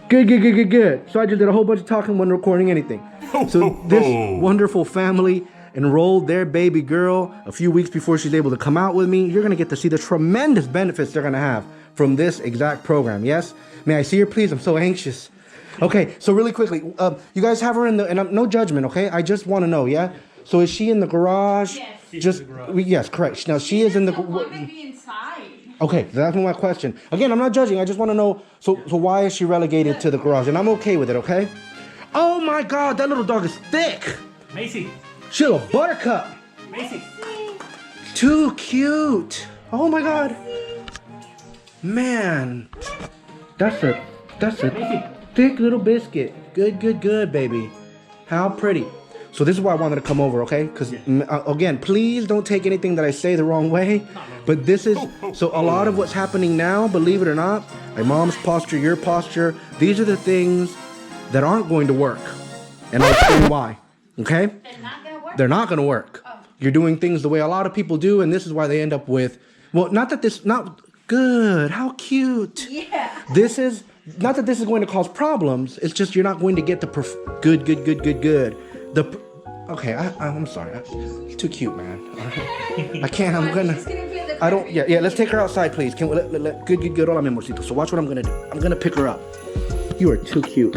Good. So I just did a whole bunch of talking when recording anything. So this wonderful family enrolled their baby girl a few weeks before she's able to come out with me. You're going to get to see the tremendous benefits they're going to have from this exact program. Yes? May I see her, please? I'm so anxious. Okay, so really quickly, you guys have her in the, and no judgment, okay? I just want to know, yeah? So is she in the garage? Yes. Just, yes, correct. Now she is in the garage. Okay, that's my question. Again, I'm not judging. I just want to know, so why is she relegated to the garage? And I'm okay with it, okay? Oh my God, that little dog is thick. Macy. She's a buttercup. Macy. Too cute. Oh my God. Man, that's a thick little biscuit. Good, baby. How pretty. So this is why I wanted to come over, okay? Because, again, please don't take anything that I say the wrong way. But this is, so a lot of what's happening now, believe it or not, my mom's posture, your posture, these are the things that aren't going to work. And I'll explain why, okay? They're not going to work? They're not going to work. Oh. You're doing things the way a lot of people do, and this is why they end up with, well, not good, how cute. Yeah. This is, not that this is going to cause problems, it's just you're not going to get the good. Okay, I'm sorry. It's too cute, man. I can't. I don't. Yeah. Let's take her outside, please. Can we let good. Hola, mi amorcito. So watch what I'm gonna do. I'm gonna pick her up. You are too cute.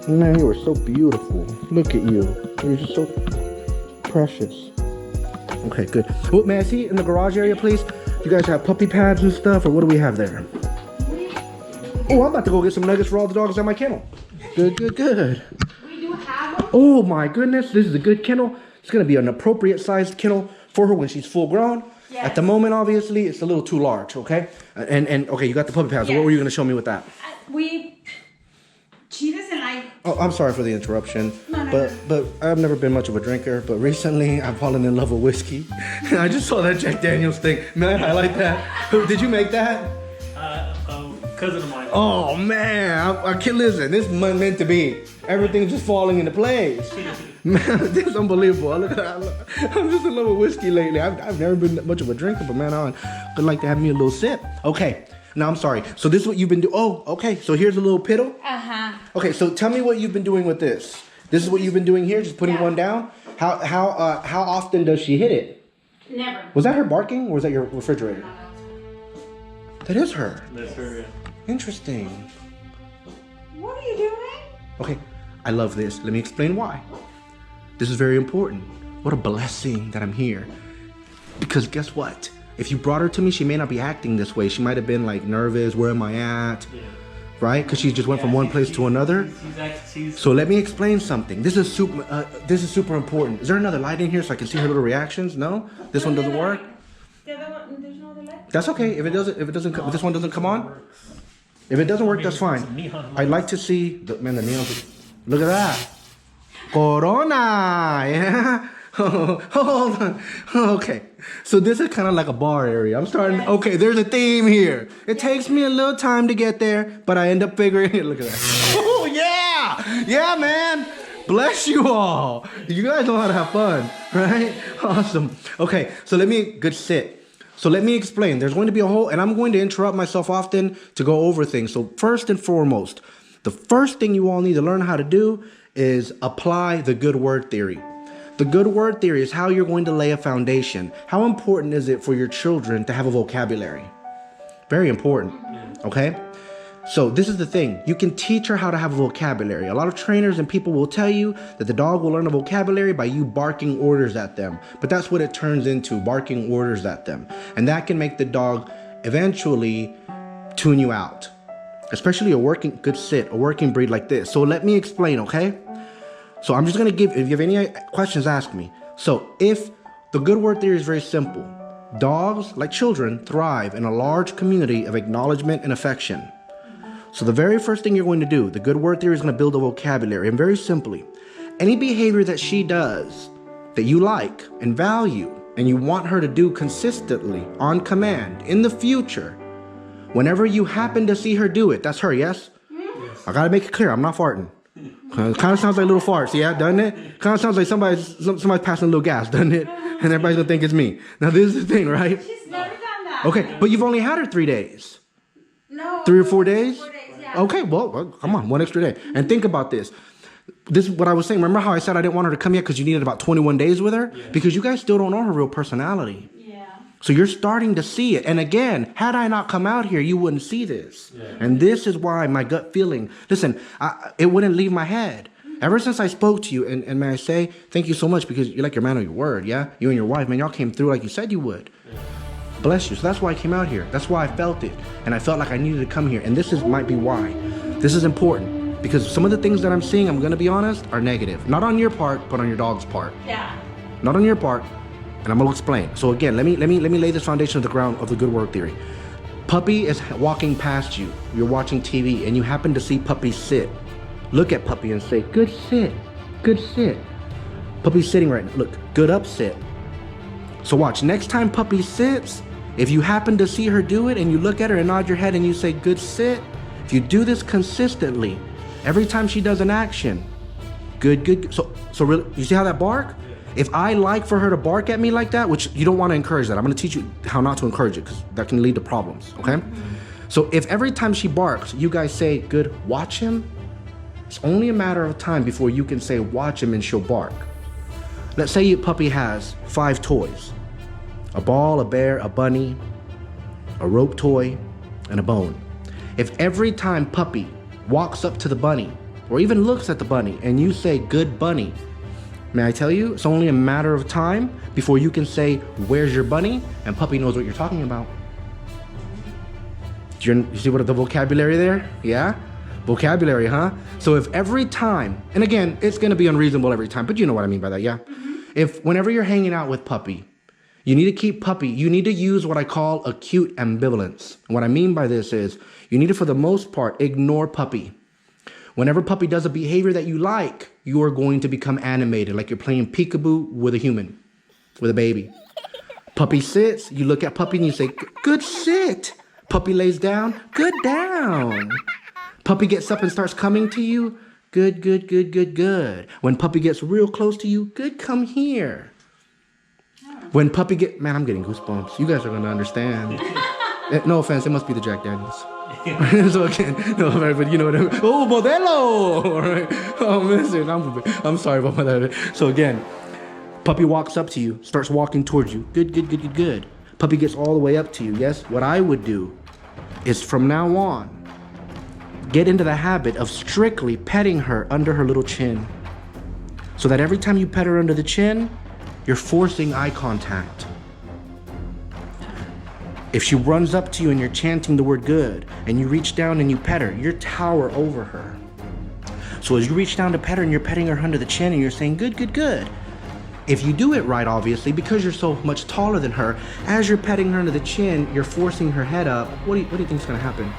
Man, you are so beautiful. Look at you. You're just so precious. Okay, good. Oh, may I see in the garage area, please? You guys have puppy pads and stuff, or what do we have there? Oh, I'm about to go get some nuggets for all the dogs at my kennel. Good. Oh my goodness, this is a good kennel. It's gonna be an appropriate sized kennel for her when she's full grown. Yes. At the moment, obviously, it's a little too large, okay? And okay, you got the puppy pads. Yes. So what were you gonna show me with that? She doesn't like. Oh, I'm sorry for the interruption. No. But I've never been much of a drinker, but recently I've fallen in love with whiskey. I just saw that Jack Daniels thing. May I highlight that? Did you make that? Cousin of mine. Oh man, I can't listen. This is meant to be. Everything's just falling into place. Man, this is unbelievable. Look at that. I'm just in love with whiskey lately. I've never been much of a drinker, but man, I'd like to have me a little sip. Okay, now I'm sorry. So this is what you've been doing. Oh, okay. So here's a little piddle. Okay, so tell me what you've been doing with this. This is what you've been doing here, just putting one down. How often does she hit it? Never. Was that her barking, or was that your refrigerator? That is her. That's her. Yeah. Interesting. What are you doing? Okay, I love this. Let me explain why. This is very important. What a blessing that I'm here. Because guess what? If you brought her to me, she may not be acting this way. She might have been like nervous. Where am I at? Yeah. Right? Because she just went from one place to another. So let me explain something. This is super important. Is there another light in here so I can see her little reactions? No? This one doesn't work? There's no other light. That's okay. If this one doesn't come on. If it doesn't work, that's fine. I'd like to see the neon. Look at that. Corona. Yeah. Hold on. Okay. So this is kind of like a bar area. I'm starting. Okay, there's a theme here. It takes me a little time to get there, but I end up figuring it. Look at that. Oh yeah. Yeah, man. Bless you all. You guys know how to have fun, right? Awesome. Okay. So good sit. So let me explain. There's going to be a whole, and I'm going to interrupt myself often to go over things. So first and foremost, the first thing you all need to learn how to do is apply the good word theory. The good word theory is how you're going to lay a foundation. How important is it for your children to have a vocabulary? Very important, okay? So this is the thing. You can teach her how to have a vocabulary. A lot of trainers and people will tell you that the dog will learn a vocabulary by you barking orders at them. But that's what it turns into, barking orders at them. And that can make the dog eventually tune you out. Especially a working breed like this. So let me explain, okay? So I'm just going to if you have any questions, ask me. So if the good word theory is very simple. Dogs, like children, thrive in a large community of acknowledgement and affection. So the very first thing you're going to do, the good word theory is going to build a vocabulary. And very simply, any behavior that she does that you like and value and you want her to do consistently on command in the future, whenever you happen to see her do it, that's her, yes? Yes. I got to make it clear, I'm not farting. It kind of sounds like little farts, yeah, doesn't it? Kind of sounds like somebody's passing a little gas, doesn't it? And everybody's going to think it's me. Now this is the thing, right? She's never done that. Okay, but you've only had her 3 days. No. 3 or 4 days? 4 days, yeah. Okay, well, come on, one extra day. And think about this. This is what I was saying. Remember how I said I didn't want her to come yet because you needed about 21 days with her? Yeah. Because you guys still don't know her real personality. Yeah. So you're starting to see it. And again, had I not come out here, you wouldn't see this. Yeah. And this is why my gut feeling, listen, it wouldn't leave my head. Ever since I spoke to you, and may I say, thank you so much because you're like your man of your word, yeah? You and your wife, man, y'all came through like you said you would. Yeah. Bless you. So that's why I came out here. That's why I felt it. And I felt like I needed to come here. And this might be why. This is important because some of the things that I'm seeing, I'm going to be honest, are negative. Not on your part, but on your dog's part. Yeah. Not on your part. And I'm going to explain. So again, let me lay this foundation of the ground of the good word theory. Puppy is walking past you. You're watching TV and you happen to see Puppy sit. Look at Puppy and say, good sit, good sit. Puppy's sitting right now. Look, good up sit. So watch, next time Puppy sits, if you happen to see her do it and you look at her and nod your head and you say, good sit, if you do this consistently, every time she does an action, good. So really, you see how that bark? If I like for her to bark at me like that, which you don't want to encourage that. I'm going to teach you how not to encourage it because that can lead to problems, okay? So if every time she barks, you guys say, good, watch him, it's only a matter of time before you can say, watch him and she'll bark. Let's say your puppy has 5 toys. A ball, a bear, a bunny, a rope toy, and a bone. If every time Puppy walks up to the bunny, or even looks at the bunny, and you say, good bunny, may I tell you, it's only a matter of time before you can say, where's your bunny? And Puppy knows what you're talking about. You see what the vocabulary there? Yeah? Vocabulary, huh? So if every time, and again, it's gonna be unreasonable every time, but you know what I mean by that, yeah? If whenever you're hanging out with Puppy, you need to keep Puppy, you need to use what I call acute ambivalence. And what I mean by this is, you need to, for the most part, ignore Puppy. Whenever Puppy does a behavior that you like, you are going to become animated, like you're playing peekaboo with a human, with a baby. Puppy sits, you look at Puppy and you say, good sit. Puppy lays down, good down. Puppy gets up and starts coming to you, good. When Puppy gets real close to you, good, come here. When Puppy man, I'm getting goosebumps. You guys are gonna understand. No offense, it must be the Jack Daniels. So again, no, but you know what I mean. Oh, Modelo! All right. Oh, listen, I'm sorry about that. So again, Puppy walks up to you, starts walking towards you. Good. Puppy gets all the way up to you. Yes, what I would do is from now on, get into the habit of strictly petting her under her little chin. So that every time you pet her under the chin, you're forcing eye contact. If she runs up to you and you're chanting the word good, and you reach down and you pet her, you tower over her. So as you reach down to pet her and you're petting her under the chin and you're saying good. If you do it right, obviously, because you're so much taller than her, as you're petting her under the chin, you're forcing her head up. What do you think is gonna happen?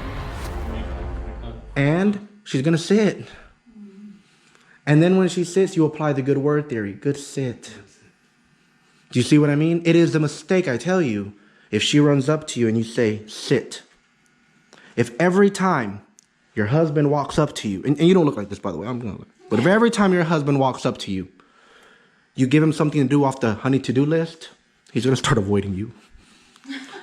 And she's gonna sit. And then when she sits, you apply the good word theory. Good sit. Do you see what I mean? It is a mistake, I tell you, if she runs up to you and you say, sit. If every time your husband walks up to you, and you don't look like this, by the way, I'm gonna look. But if every time your husband walks up to you, you give him something to do off the honey to-do list, he's gonna start avoiding you.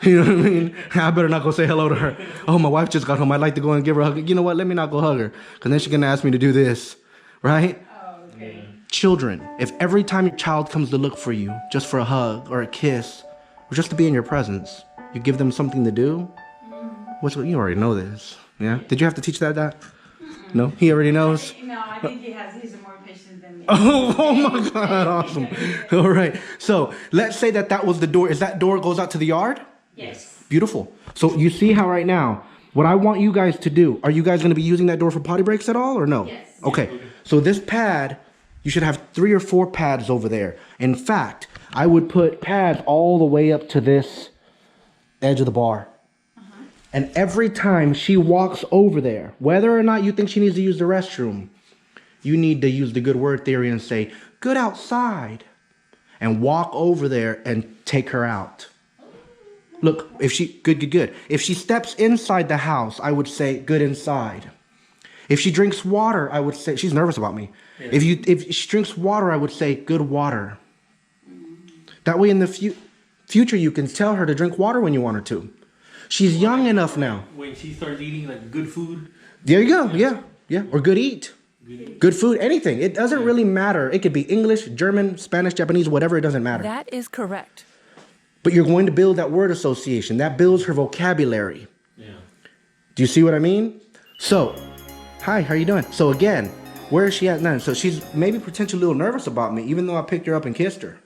You know what I mean? I better not go say hello to her. Oh, my wife just got home. I'd like to go and give her a hug. You know what? Let me not go hug her. Because then she's going to ask me to do this. Right? Oh, okay. Children, if every time your child comes to look for you, just for a hug or a kiss, or just to be in your presence, you give them something to do, you already know this. Yeah? Did you have to teach that? No? He already knows? No, I think he's more patient than me. Oh my God, awesome. All right. So let's say that was the door. Is that door goes out to the yard? Yes. Beautiful. So you see how right now, what I want you guys to do, are you guys going to be using that door for potty breaks at all or no? Yes. Okay. So this pad, you should have 3 or 4 pads over there. In fact, I would put pads all the way up to this edge of the bar. And every time she walks over there, whether or not you think she needs to use the restroom, you need to use the good word theory and say, good outside. And walk over there and take her out. Look, if she, good. If she steps inside the house, I would say, good inside. If she drinks water, I would say, she's nervous about me. Yeah. If she drinks water, I would say, good water. That way in the future, you can tell her to drink water when you want her to. She's young enough now. When she starts eating like good food, There you go. Yeah. Yeah. Or good eat. Good food, anything. It doesn't really matter. It could be English, German, Spanish, Japanese, whatever. It doesn't matter. That is correct. But you're going to build that word association. That builds her vocabulary. Yeah. Do you see what I mean? So, hi, how are you doing? So again, where is she at now? So she's maybe potentially a little nervous about me, even though I picked her up and kissed her.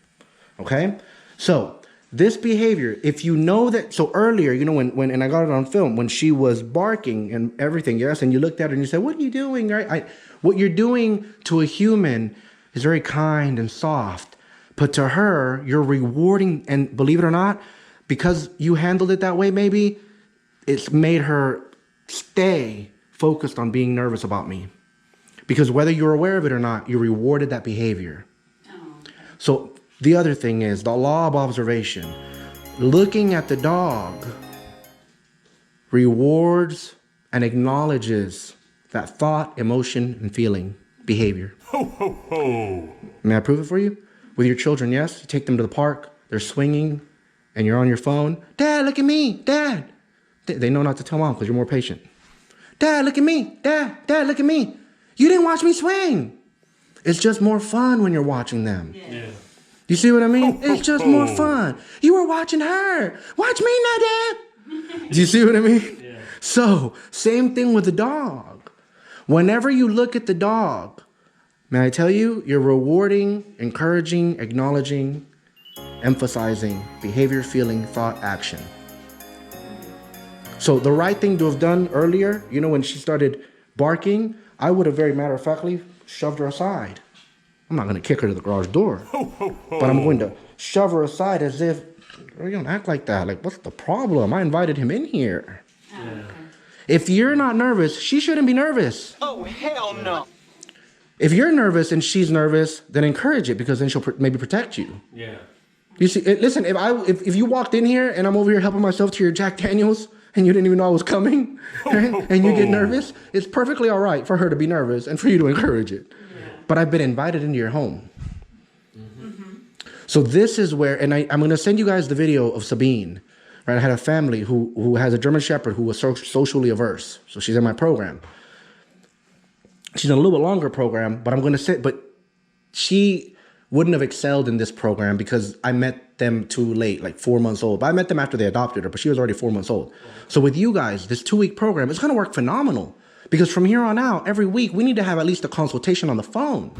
Okay? So, this behavior, if you know that, so earlier, you know, when and I got it on film, when she was barking and everything, yes, and you looked at her and you said, what are you doing? Right? What you're doing to a human is very kind and soft. But to her, you're rewarding, and believe it or not, because you handled it that way, maybe, it's made her stay focused on being nervous about me. Because whether you're aware of it or not, you rewarded that behavior. Oh, okay. So the other thing is the law of observation. Looking at the dog rewards and acknowledges that thought, emotion, and feeling, behavior. Ho, ho, ho. May I prove it for you? With your children, yes? You take them to the park, they're swinging, and you're on your phone. Dad, look at me, Dad. They know not to tell mom because you're more patient. Dad, look at me, Dad, look at me. You didn't watch me swing. It's just more fun when you're watching them. Yeah. You see what I mean? It's just more fun. You were watching her. Watch me now, Dad. Do you see what I mean? Yeah. So, same thing with the dog. Whenever you look at the dog, may I tell you, you're rewarding, encouraging, acknowledging, emphasizing behavior, feeling, thought, action. So the right thing to have done earlier, you know, when she started barking, I would have very matter-of-factly shoved her aside. I'm not going to kick her to the garage door, but I'm going to shove her aside as if, you don't act like that. Like, what's the problem? I invited him in here. Oh, okay. If you're not nervous, she shouldn't be nervous. Oh, hell no. If you're nervous and she's nervous, then encourage it because then she'll maybe protect you. Yeah. You see, listen, if you walked in here and I'm over here helping myself to your Jack Daniels and you didn't even know I was coming, right? And you get nervous, it's perfectly all right for her to be nervous and for you to encourage it. Yeah. But I've been invited into your home. So this is where, and I'm going to send you guys the video of Sabine. Right? I had a family who has a German Shepherd who was socially averse. So she's in my program. She's in a little bit longer program, but I'm going to say, but she wouldn't have excelled in this program because I met them too late, like 4 months old. But I met them after they adopted her, but she was already 4 months old. So with you guys, this 2-week program, it's going to work phenomenal. Because from here on out, every week, we need to have at least a consultation on the phone.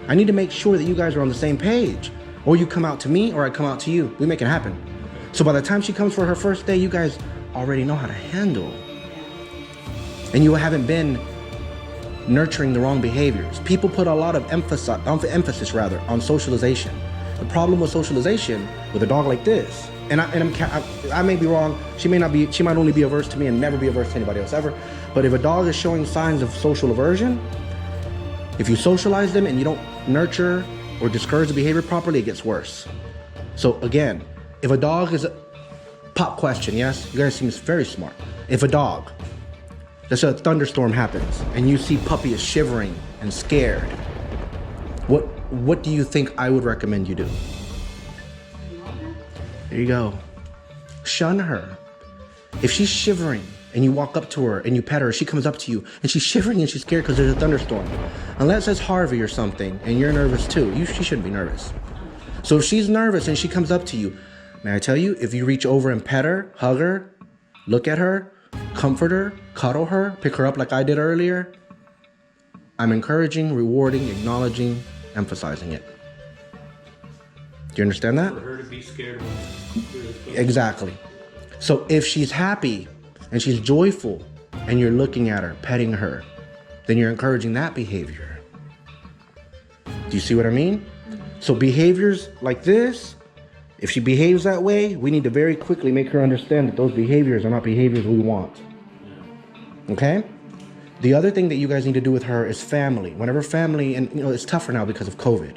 I need to make sure that you guys are on the same page. Or you come out to me, or I come out to you. We make it happen. So by the time she comes for her first day, you guys already know how to handle. And you haven't been nurturing the wrong behaviors. People put a lot of emphasis on socialization. The problem with socialization with a dog like this, I may be wrong. She might only be averse to me and never be averse to anybody else ever. But if a dog is showing signs of social aversion, if you socialize them and you don't nurture or discourage the behavior properly, it gets worse. So again, if a dog is pop question, yes? You guys seem very smart. If a dog, let's say a thunderstorm happens and you see puppy is shivering and scared, what do you think I would recommend you do? There you go. Shun her. If she's shivering and you walk up to her and you pet her, she comes up to you and she's shivering and she's scared because there's a thunderstorm. Unless it's Harvey or something and you're nervous too, she shouldn't be nervous. So if she's nervous and she comes up to you, may I tell you, if you reach over and pet her, hug her, look at her, comfort her, cuddle her, pick her up like I did earlier, I'm encouraging, rewarding, acknowledging, emphasizing it. Do you understand that? For her to be scared. Exactly. So if she's happy and she's joyful and you're looking at her, petting her, then you're encouraging that behavior. Do you see what I mean? So behaviors like this, if she behaves that way, we need to very quickly make her understand that those behaviors are not behaviors we want. Okay? The other thing that you guys need to do with her is family. Whenever family, and it's tougher now because of COVID,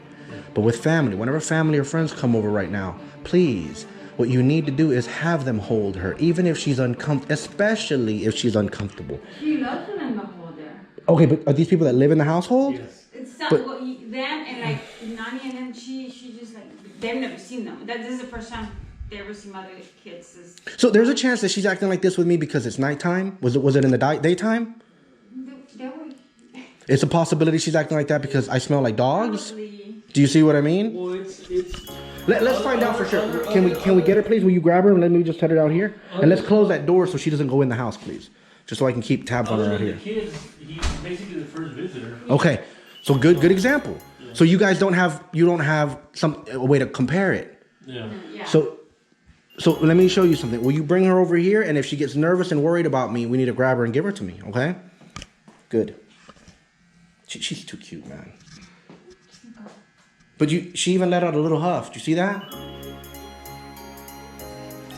but with family, whenever family or friends come over right now, please, what you need to do is have them hold her, even if she's uncomfortable, especially if she's uncomfortable. She loves them in the holder. Okay, but are these people that live in the household? Yes. It's But- them and like Nani and them. She just like they've never seen them. This is the first time they ever seen other kids. So there's a chance that she's acting like this with me because it's nighttime? Was it in the daytime? It's a possibility she's acting like that because I smell like dogs. Probably. Do you see what I mean? Well, it's. Let's find out for sure. Can we get her, please? Will you grab her and let me just set her out here? And let's close that door so she doesn't go in the house, please. Just so I can keep tabs on her out Other here. than the kids, he's basically the first visitor. Okay, so good example. So you guys don't have a way to compare it. Yeah. Yeah. So let me show you something. Will you bring her over here? And if she gets nervous and worried about me, we need to grab her and give her to me. Okay? Good. She's too cute, man. But she even let out a little huff. Do you see that?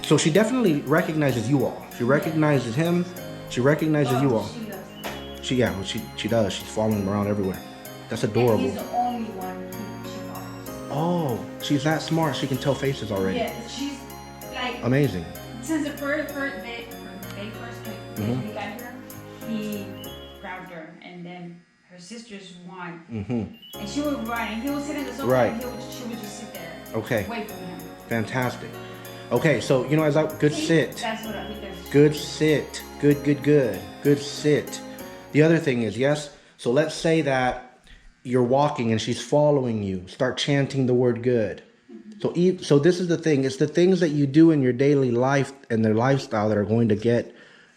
So she definitely recognizes you all. She recognizes him. She recognizes you all. She loves him. She does. She's following him around everywhere. That's And adorable. he's the only one she follows. Oh, she's that smart. She can tell faces already. Yeah, she's like Amazing. since the first day Mhm. we got her, he grabbed her, and then her sisters won, Mm-hmm. and she would run, and he would sit in the sofa, Right. and she would just sit there, Okay. wait for him. Fantastic. Okay, so good sit. That's what I because Good sit. Good sit. The other thing is, yes, so let's say that you're walking and she's following you. Start chanting the word good. So this is the thing. It's the things that you do in your daily life and their lifestyle that are going to get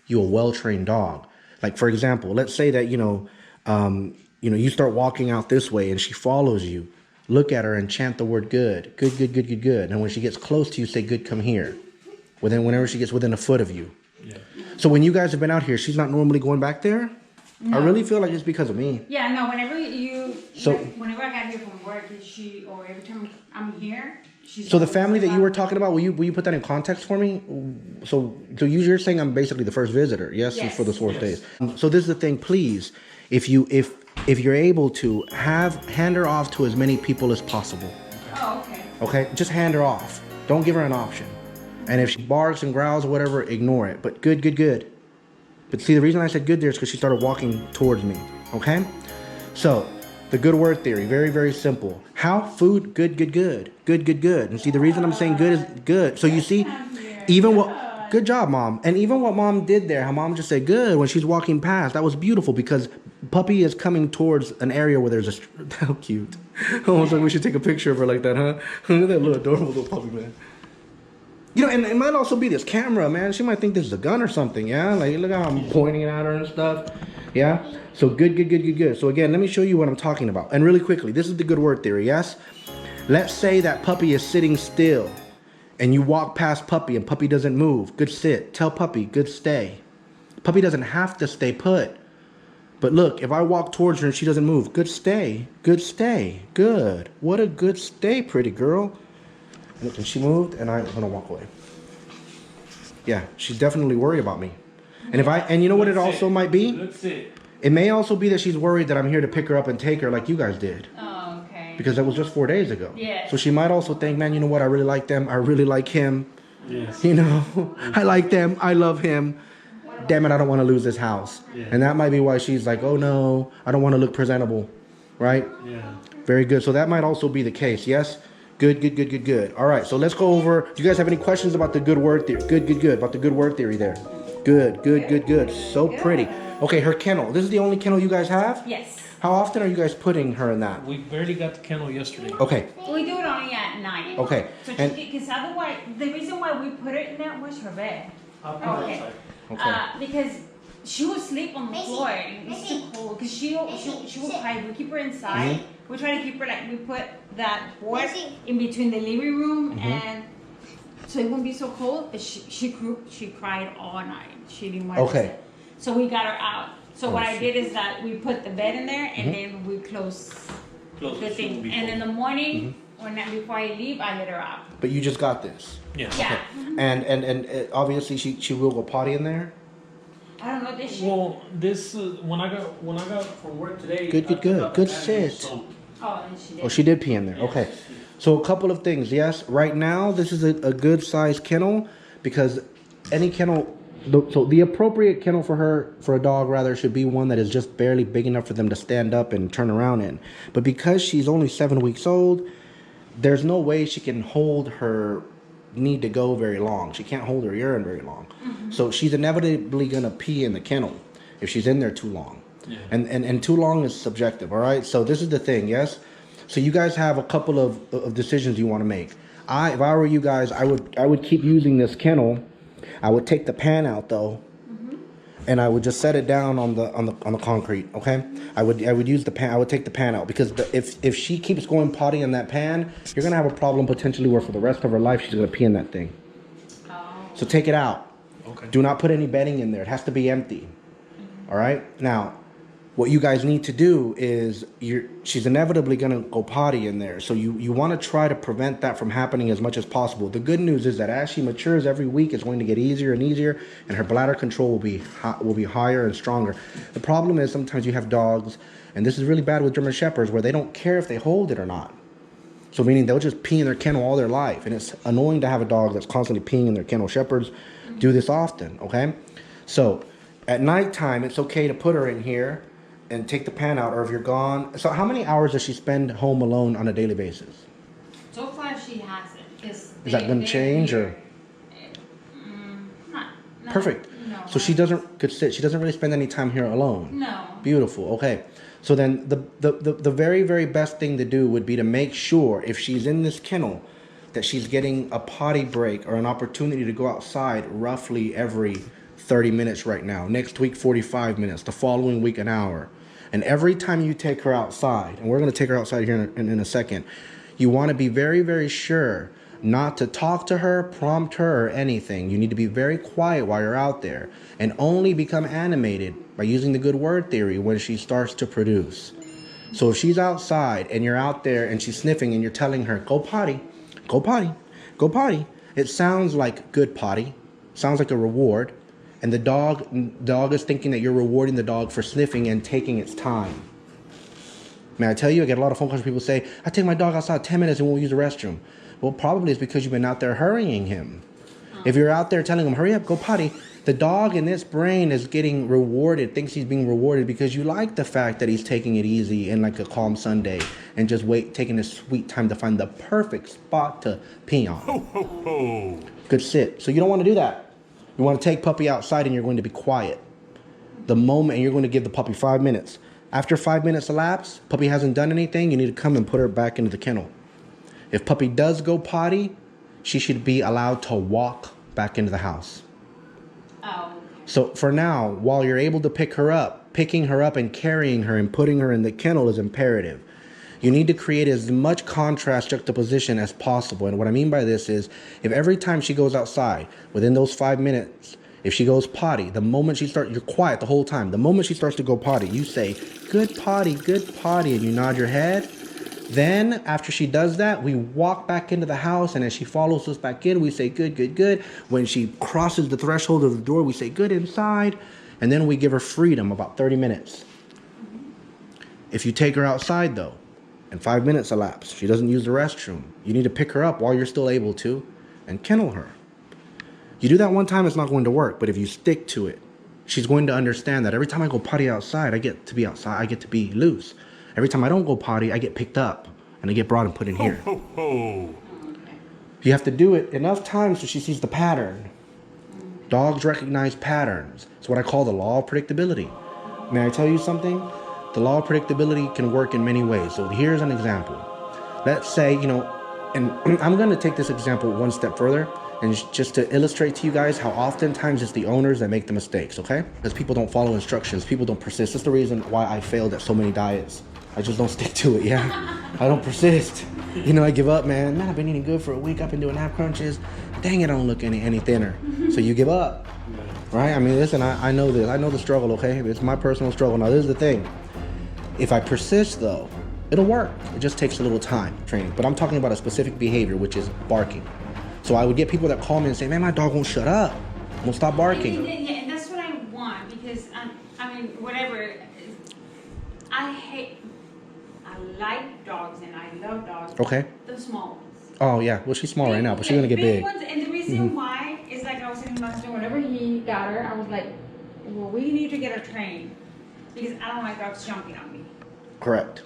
you a well-trained dog. Like, for example, let's say that, you start walking out this way and she follows you. Look at her and chant the word good. Good. And when she gets close to you, say, good, come here. Whenever she gets within a foot of you. Yeah. So when you guys have been out here, she's not normally going back there? No. I really feel like it's because of me. yeah, no. Whenever I got here from work, or every time I'm here, she's. So the family that you were talking about, will you put that in context for me? So you're saying I'm basically the first visitor, yes, Yes. for the fourth Yes. days. So this is the thing, please, if you're able to hand her off to as many people as possible. Oh, okay. Okay, just hand her off. Don't give her an option. And if she barks and growls or whatever, ignore it. But good. But see, the reason I said good there is because she started walking towards me. Okay? So, the good word theory, very, very simple. How? Food, good. Good. And see, the reason I'm saying good is good. So you see, good job, Mom. And even what Mom did there, how Mom just said good when she's walking past, that was beautiful because Puppy is coming towards an area where there's how cute. Almost like we should take a picture of her like that, huh? Look at that little adorable little puppy, man. And it might also be this camera, man. She might think this is a gun or something, yeah? Like, look how I'm pointing it at her and stuff, yeah? So good. So again, let me show you what I'm talking about. And really quickly, this is the good word theory, yes? Let's say that Puppy is sitting still and you walk past Puppy and Puppy doesn't move. Good sit. Tell Puppy, good stay. Puppy doesn't have to stay put. But look, if I walk towards her and she doesn't move, good stay. Good. What a good stay, pretty girl. Look, and she moved, and I'm gonna walk away. Yeah, she's definitely worried about me. And you know what it also might be? Let's see. It may also be that she's worried that I'm here to pick her up and take her like you guys did. Oh, okay. Because that was just 4 days ago. Yeah. So she might also think, man, you know what? I really like them. I really like him. Yes. I like them. I love him. Damn it, I don't want to lose this house. Yeah. And that might be why she's like, oh no, I don't want to look presentable. Right? Yeah. Very good. So that might also be the case. Yes? Good. All right. So let's go over. Do you guys have any questions about the good word theory? Good. About the good word theory there. Good. So pretty. Okay, her kennel. This is the only kennel you guys have? Yes. How often are you guys putting her in that? We barely got the kennel yesterday. Okay. We do it only at 9. Okay. So And- because otherwise, the reason why we put it in there was her bed. I'll put her Okay. outside. Okay. Because she would sleep on the floor. It's too cold. Because she will cry. We keep her inside. We try to keep her we put that board in between the living room and so it wouldn't be so cold. But she cried all night. She didn't want to Okay. sit. So we got her out. So what I shit. did is that we put the bed in there and then we close Close the it, she will thing. be And cold. in the morning, before I leave, I let her out. But you just got this. Yeah. Yeah. And obviously she will go potty in there. I don't know this shit. Well, this when I got from work today. Good. I took out the Good patio, sit. so- Oh, and she did. Oh, she did pee in there. Okay. So a couple of things. Yes, right now this is a good size kennel because any kennel, so the appropriate kennel for a dog rather should be one that is just barely big enough for them to stand up and turn around in. But because she's only 7 weeks old, there's no way she can hold her need to go very long. She can't hold her urine very long. So she's inevitably gonna pee in the kennel if she's in there too long. Yeah. And too long is subjective, all right? So this is the thing, yes? So you guys have a couple of decisions you want to make. If I were you guys, I would keep using this kennel. I would take the pan out though, and I would just set it down on the concrete. Okay, I would use the pan. I would take the pan out because if she keeps going potty in that pan, you're gonna have a problem potentially where for the rest of her life she's gonna pee in that thing. So take it out. Okay. Do not put any bedding in there. It has to be empty. All right. Now, what you guys need to do is she's inevitably going to go potty in there. So you want to try to prevent that from happening as much as possible. The good news is that as she matures every week, it's going to get easier and easier, and her bladder control will be higher and stronger. The problem is sometimes you have dogs, and this is really bad with German Shepherds, where they don't care if they hold it or not. So meaning they'll just pee in their kennel all their life, and it's annoying to have a dog that's constantly peeing in their kennel. Shepherds do this often, okay? So at nighttime, it's okay to put her in here and take the pan out, or if you're gone. So how many hours does she spend home alone on a daily basis? So far she hasn't. Is that going to change or? Not Perfect. No. So she doesn't really spend any time here alone. No. Beautiful. Okay. So then the very, very best thing to do would be to make sure if she's in this kennel that she's getting a potty break or an opportunity to go outside roughly every 30 minutes right now. Next week, 45 minutes. The following week, an hour. And every time you take her outside, and we're going to take her outside here in a second, you want to be very, very sure not to talk to her, prompt her, or anything. You need to be very quiet while you're out there and only become animated by using the good word theory when she starts to produce. So if she's outside and you're out there and she's sniffing and you're telling her, go potty, go potty, go potty, it sounds like good potty, sounds like a reward. And the dog is thinking that you're rewarding the dog for sniffing and taking its time. May I tell you, I get a lot of phone calls where people say, I take my dog outside 10 minutes and won't use the restroom. Well, probably it's because you've been out there hurrying him. If you're out there telling him, hurry up, go potty, the dog in its brain is getting rewarded, thinks he's being rewarded because you like the fact that he's taking it easy and like a calm Sunday and just taking his sweet time to find the perfect spot to pee on. Ho, ho, ho. Good sit. So you don't want to do that. You want to take puppy outside and you're going to be quiet. The moment, and you're going to give the puppy 5 minutes. After 5 minutes elapse, puppy hasn't done anything, you need to come and put her back into the kennel. If puppy does go potty, she should be allowed to walk back into the house. Oh. So for now, while you're able to pick her up, picking her up and carrying her and putting her in the kennel is imperative. You need to create as much contrast juxtaposition as possible. And what I mean by this is, if every time she goes outside, within those 5 minutes, if she goes potty, the moment she starts, you're quiet the whole time. The moment she starts to go potty, you say, good potty, and you nod your head. Then, after she does that, we walk back into the house, and as she follows us back in, we say, good. When she crosses the threshold of the door, we say, good inside. And then we give her freedom, about 30 minutes. If you take her outside, though, and 5 minutes elapse, she doesn't use the restroom, you need to pick her up while you're still able to and kennel her. You do that one time, it's not going to work, but if you stick to it, she's going to understand that every time I go potty outside, I get to be outside, I get to be loose. Every time I don't go potty, I get picked up and I get brought and put in here. Ho, ho, ho. You have to do it enough times so she sees the pattern. Dogs recognize patterns. It's what I call the law of predictability. May I tell you something? The law of predictability can work in many ways. So here's an example. Let's say, and I'm going to take this example one step further, and just to illustrate to you guys how oftentimes it's the owners that make the mistakes, okay? Because people don't follow instructions, people don't persist. That's the reason why I failed at so many diets. I just don't stick to it, yeah? I don't persist. I give up, man. Man, I've been eating good for a week. I've been doing ab crunches. Dang it, I don't look any thinner. So you give up, right? I mean, listen, I know this. I know the struggle, okay? It's my personal struggle. Now, this is the thing. If I persist, though, it'll work. It just takes a little time, training. But I'm talking about a specific behavior, which is barking. So I would get people that call me and say, man, my dog won't shut up. Won't stop barking. And that's what I want, because, whatever. I like dogs and I love dogs. Okay. The small ones. Oh, yeah. Well, she's small right now, but she's going to get big. Ones, and the reason why is like I was saying to my husband, whenever he got her, I was like, well, we need to get her trained. Because I don't like dogs jumping on me. Correct.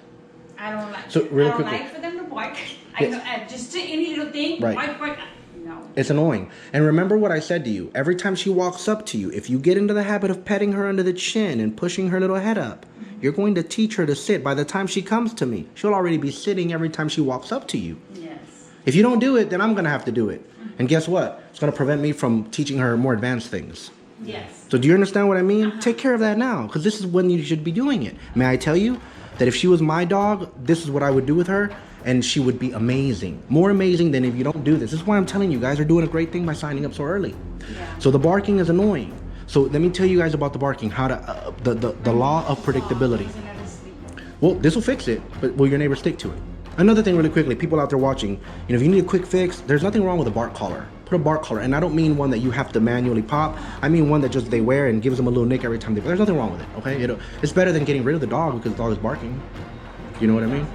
I don't like. So really I don't quickly. like for them to bark. Yes. Just to any little thing. Right. Bark. No. It's annoying. And remember what I said to you. Every time she walks up to you, if you get into the habit of petting her under the chin and pushing her little head up, you're going to teach her to sit. By the time she comes to me, she'll already be sitting every time she walks up to you. Yes. If you don't do it, then I'm going to have to do it. And guess what? It's going to prevent me from teaching her more advanced things. Yes. So do you understand what I mean? Take care of that now, because this is when you should be doing it. May I tell you that if she was my dog, this is what I would do with her, and she would be amazing. More amazing than if you don't do this. This is why I'm telling you guys are doing a great thing by signing up so early. Yeah. So the barking is annoying. So let me tell you guys about the barking, how to the law of predictability. Well, this will fix it, but will your neighbor stick to it? Another thing really quickly, people out there watching, if you need a quick fix, there's nothing wrong with a bark collar. Put a bark collar, and I don't mean one that you have to manually pop. I mean one that just they wear and gives them a little nick every time they. There's nothing wrong with it, okay? It's better than getting rid of the dog because the dog is barking. You know what I mean?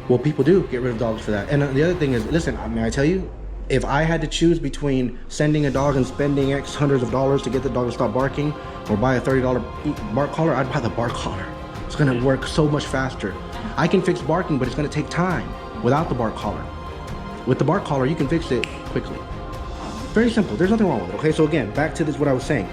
Well, people do get rid of dogs for that. And the other thing is, listen, may I tell you, if I had to choose between sending a dog and spending X hundreds of dollars to get the dog to stop barking, or buy a $30 bark collar, I'd buy the bark collar. It's gonna work so much faster. I can fix barking, but it's gonna take time without the bark collar. With the bark collar, you can fix it quickly. Very simple, there's nothing wrong with it, okay? So again, back to this, what I was saying.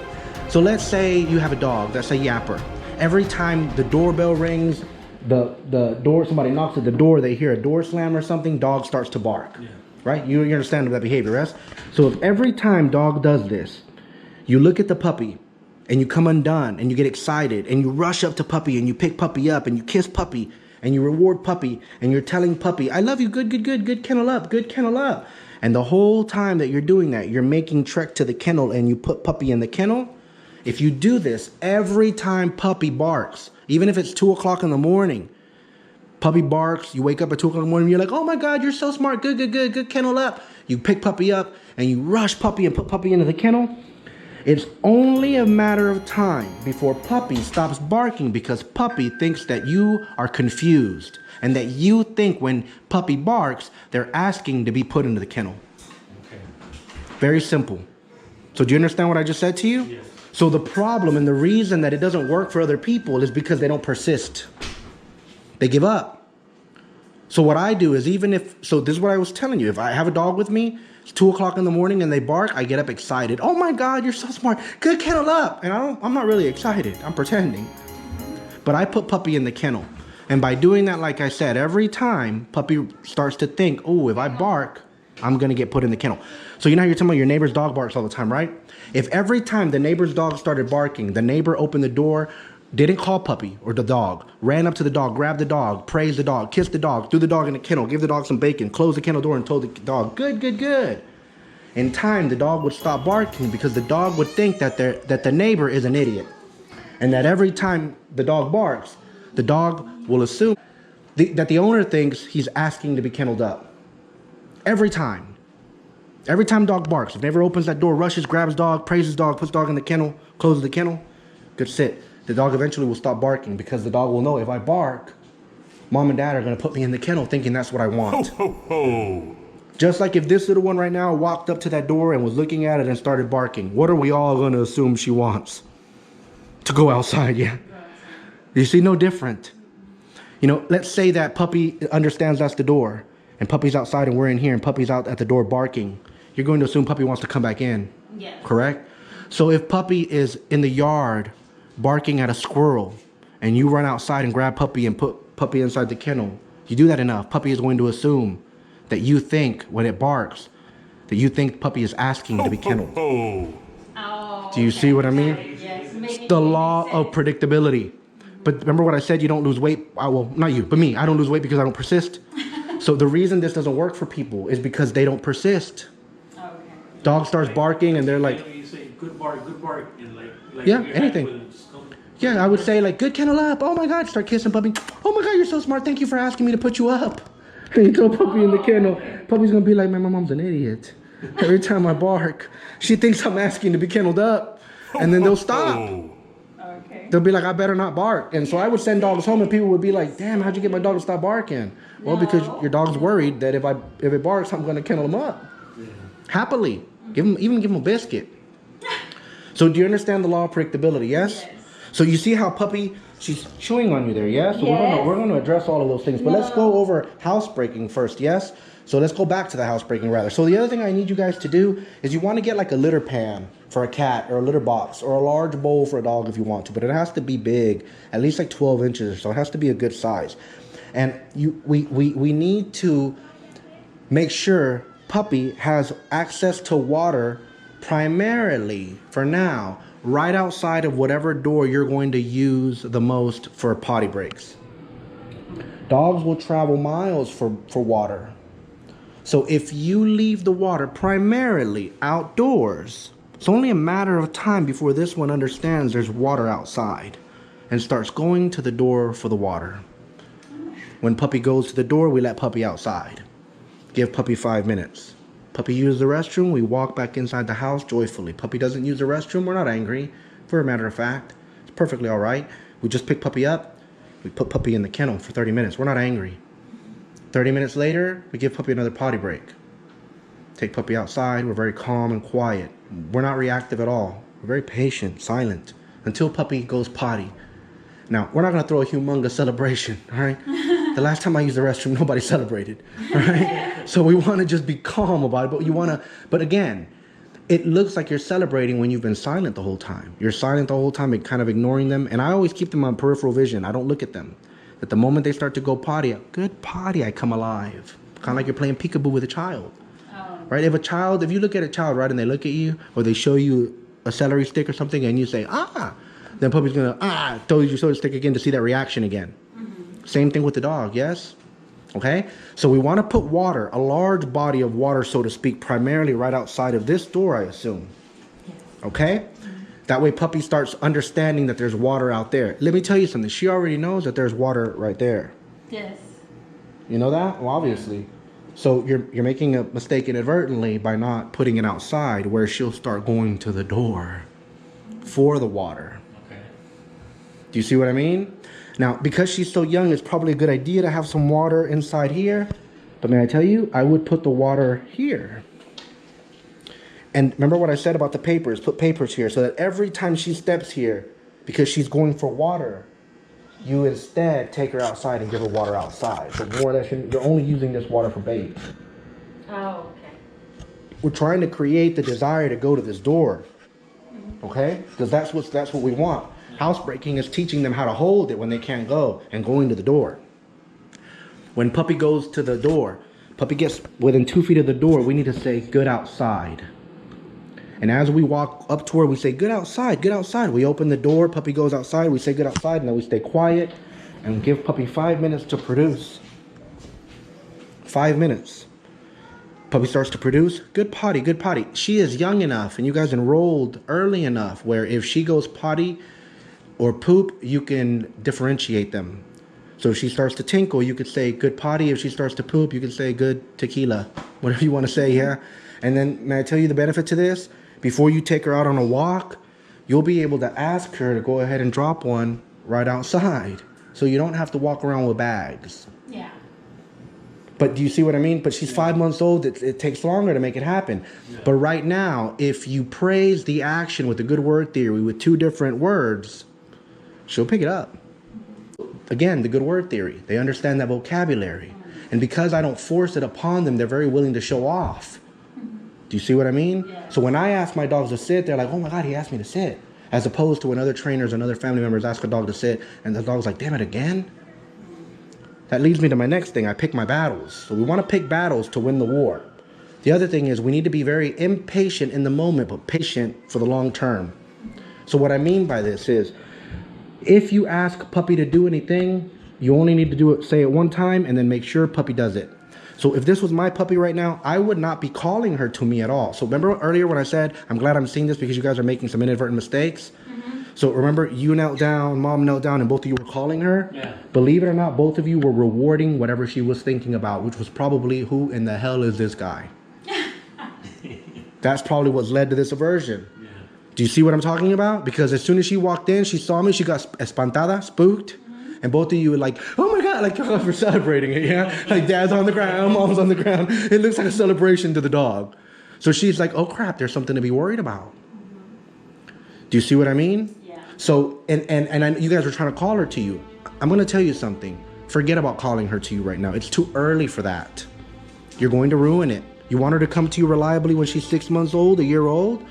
So let's say you have a dog that's a yapper. Every time the doorbell rings, the door, somebody knocks at the door, they hear a door slam or something, dog starts to bark. Yeah. Right? You understand that behavior, yes? So if every time dog does this, you look at the puppy and you come undone and you get excited and you rush up to puppy and you pick puppy up and you kiss puppy and you reward puppy and you're telling puppy, I love you, good kennel up, good kennel up. And the whole time that you're doing that, you're making trek to the kennel and you put puppy in the kennel. If you do this every time puppy barks, even if it's 2 o'clock in the morning, puppy barks, you wake up at 2 o'clock in the morning, you're like, oh my God, you're so smart, good kennel up. You pick puppy up and you rush puppy and put puppy into the kennel. It's only a matter of time before puppy stops barking because puppy thinks that you are confused and that you think when puppy barks, they're asking to be put into the kennel. Okay. Very simple. So do you understand what I just said to you? Yes. So the problem and the reason that it doesn't work for other people is because they don't persist. They give up. So what I do is so this is what I was telling you. If I have a dog with me, it's 2 o'clock in the morning and they bark, I get up excited. Oh my God, you're so smart. Good kennel up. And I'm not really excited. I'm pretending. But I put puppy in the kennel. And by doing that, like I said, every time puppy starts to think, oh, if I bark, I'm going to get put in the kennel. So you know how you're talking about your neighbor's dog barks all the time, right? If every time the neighbor's dog started barking, the neighbor opened the door, didn't call puppy or the dog, ran up to the dog, grabbed the dog, praised the dog, kissed the dog, threw the dog in the kennel, gave the dog some bacon, closed the kennel door and told the dog, good. In time, the dog would stop barking because the dog would think that the neighbor is an idiot. And that every time the dog barks, the dog will assume that the owner thinks he's asking to be kenneled up. Every time. Every time dog barks, if neighbor opens that door, rushes, grabs dog, praises dog, puts dog in the kennel, closes the kennel, good sit. The dog eventually will stop barking because the dog will know if I bark, mom and dad are going to put me in the kennel thinking that's what I want. Ho, ho, ho. Just like if this little one right now walked up to that door and was looking at it and started barking, what are we all going to assume she wants? To go outside, yeah. You see, no different. You know, let's say that puppy understands that's the door and puppy's outside and we're in here and puppy's out at the door barking. You're going to assume puppy wants to come back in. Yes. Correct? So if puppy is in the yard barking at a squirrel and you run outside and grab puppy and put puppy inside the kennel, you do that enough, puppy is going to assume that you think when it barks that you think puppy is asking to be kenneled. Oh, do you see what I mean? Yes. It's the law of predictability. But remember what I said, you don't lose weight. Well, not you, but me. I don't lose weight because I don't persist. So the reason this doesn't work for people is because they don't persist. Okay. Dog starts barking and they're like, You say good bark, and like yeah, your anything. hand with some- yeah, I would say like, good kennel up. Oh my God, start kissing puppy. Oh my God, you're so smart. Thank you for asking me to put you up. And you throw puppy in the kennel. Puppy's gonna be like, man, my mom's an idiot. Every time I bark, she thinks I'm asking to be kenneled up. And then they'll stop. Okay. They'll be like, I better not bark. And so I would send dogs home and people would be like, damn, how'd you get my dog to stop barking? Well, because your dog's worried that if it barks, I'm gonna kennel him up. Happily. Even give him a biscuit. So do you understand the law of predictability, yes? So you see how puppy, she's chewing on you there, yes? So we're gonna address all of those things. But let's go over housebreaking first, yes? So let's go back to the housebreaking rather. So the other thing I need you guys to do is you want to get like a litter pan for a cat or a litter box or a large bowl for a dog if you want to, but it has to be big, at least like 12 inches or so. It has to be a good size. And we need to make sure puppy has access to water primarily for now right outside of whatever door you're going to use the most for potty breaks. Dogs will travel miles for water. So if you leave the water primarily outdoors, it's only a matter of time before this one understands there's water outside and starts going to the door for the water. When puppy goes to the door, we let puppy outside. Give puppy 5 minutes. Puppy uses the restroom, we walk back inside the house joyfully. Puppy doesn't use the restroom, we're not angry. For a matter of fact, it's perfectly all right. We just pick puppy up, we put puppy in the kennel for 30 minutes. We're not angry. 30 minutes later, we give puppy another potty break. Take puppy outside, we're very calm and quiet. We're not reactive at all. We're very patient, silent, until puppy goes potty. Now, we're not gonna throw a humongous celebration, all right? The last time I used the restroom, nobody celebrated, all right? So we wanna just be calm about it, but again, it looks like you're celebrating when you've been silent the whole time. You're silent the whole time and kind of ignoring them, and I always keep them on peripheral vision. I don't look at them. At the moment they start to go potty, good potty, I come alive. Kind of like you're playing peekaboo with a child, right? If you look at a child, right, and they look at you, or they show you a celery stick or something, and you say, ah, then puppy's gonna, throw you celery stick again to see that reaction again. Mm-hmm. Same thing with the dog, yes? Okay? So we wanna put water, a large body of water, so to speak, primarily right outside of this door, I assume. Yes. Okay? Mm-hmm. That way puppy starts understanding that there's water out there. Let me tell you something. She already knows that there's water right there. Yes. You know that? Well, obviously. So you're making a mistake inadvertently by not putting it outside where she'll start going to the door for the water. Okay. Do you see what I mean? Now, because she's so young, it's probably a good idea to have some water inside here. But may I tell you, I would put the water here. And remember what I said about the papers. Put papers here so that every time she steps here, because she's going for water, you instead take her outside and give her water outside. So more or less, you're only using this water for bait. Oh, okay. We're trying to create the desire to go to this door. Okay? Because that's what we want. Housebreaking is teaching them how to hold it when they can't go and going to the door. When puppy goes to the door, puppy gets within 2 feet of the door, we need to say, good outside. And as we walk up to her, we say, good outside, good outside. We open the door, puppy goes outside, we say good outside, and then we stay quiet and give puppy 5 minutes to produce. 5 minutes. Puppy starts to produce, good potty, good potty. She is young enough, and you guys enrolled early enough where if she goes potty or poop, you can differentiate them. So if she starts to tinkle, you could say good potty. If she starts to poop, you can say good tequila, whatever you want to say, yeah? And then, may I tell you the benefit to this? Before you take her out on a walk, you'll be able to ask her to go ahead and drop one right outside. So you don't have to walk around with bags. Yeah. But do you see what I mean? But she's 5 months old. It takes longer to make it happen. Yeah. But right now, if you praise the action with the good word theory with 2 different words, she'll pick it up. Again, the good word theory. They understand that vocabulary. And because I don't force it upon them, they're very willing to show off. Do you see what I mean? Yeah. So when I ask my dogs to sit, they're like, oh my God, he asked me to sit. As opposed to when other trainers and other family members ask a dog to sit, and the dog's like, damn it, again? That leads me to my next thing. I pick my battles. So we want to pick battles to win the war. The other thing is we need to be very impatient in the moment, but patient for the long term. So what I mean by this is, if you ask puppy to do anything, you only need to do it, say it one time, and then make sure puppy does it. So if this was my puppy right now, I would not be calling her to me at all. So remember earlier when I said, I'm glad I'm seeing this because you guys are making some inadvertent mistakes? Mm-hmm. So remember, you knelt down, mom knelt down, and both of you were calling her? Yeah. Believe it or not, both of you were rewarding whatever she was thinking about, which was probably, who in the hell is this guy? That's probably what's led to this aversion. Yeah. Do you see what I'm talking about? Because as soon as she walked in, she saw me, she got espantada, spooked. And both of you were like, oh my God, like we're celebrating it, yeah? Like dad's on the ground, mom's on the ground. It looks like a celebration to the dog. So she's like, oh crap, there's something to be worried about. Do you see what I mean? Yeah. So, and you guys were trying to call her to you. I'm gonna tell you something. Forget about calling her to you right now. It's too early for that. You're going to ruin it. You want her to come to you reliably when she's 6 months old, a year old?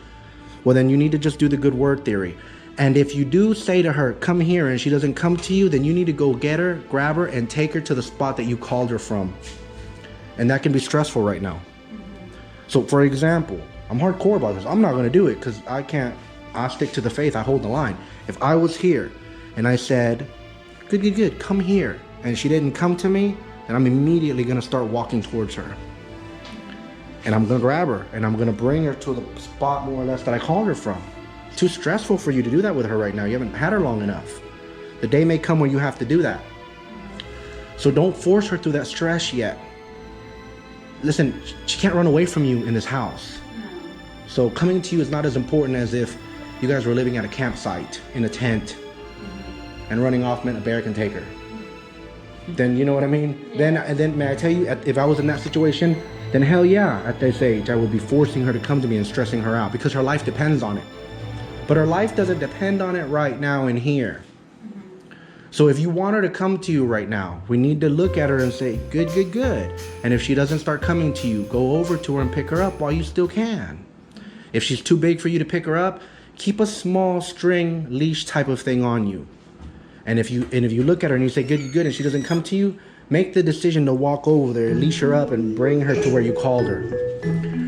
Well, then you need to just do the good word theory. And if you do say to her, come here, and she doesn't come to you, then you need to go get her, grab her, and take her to the spot that you called her from. And that can be stressful right now. So, for example, I'm hardcore about this. I'm not going to do it because I stick to the faith. I hold the line. If I was here and I said, good, come here, and she didn't come to me, then I'm immediately going to start walking towards her. And I'm going to grab her, and I'm going to bring her to the spot more or less that I called her from. It's too stressful for you to do that with her right now. You haven't had her long enough. The day may come when you have to do that. So don't force her through that stress yet. Listen, she can't run away from you in this house. So coming to you is not as important as if you guys were living at a campsite in a tent and running off meant a bear can take her. Then you know what I mean? Yeah. Then may I tell you, if I was in that situation, then hell yeah, at this age, I would be forcing her to come to me and stressing her out because her life depends on it. But her life doesn't depend on it right now in here. So if you want her to come to you right now, we need to look at her and say, good. And if she doesn't start coming to you, go over to her and pick her up while you still can. If she's too big for you to pick her up, keep a small string leash type of thing on you. And if you look at her and you say, good, and she doesn't come to you, make the decision to walk over there, leash her up, and bring her to where you called her.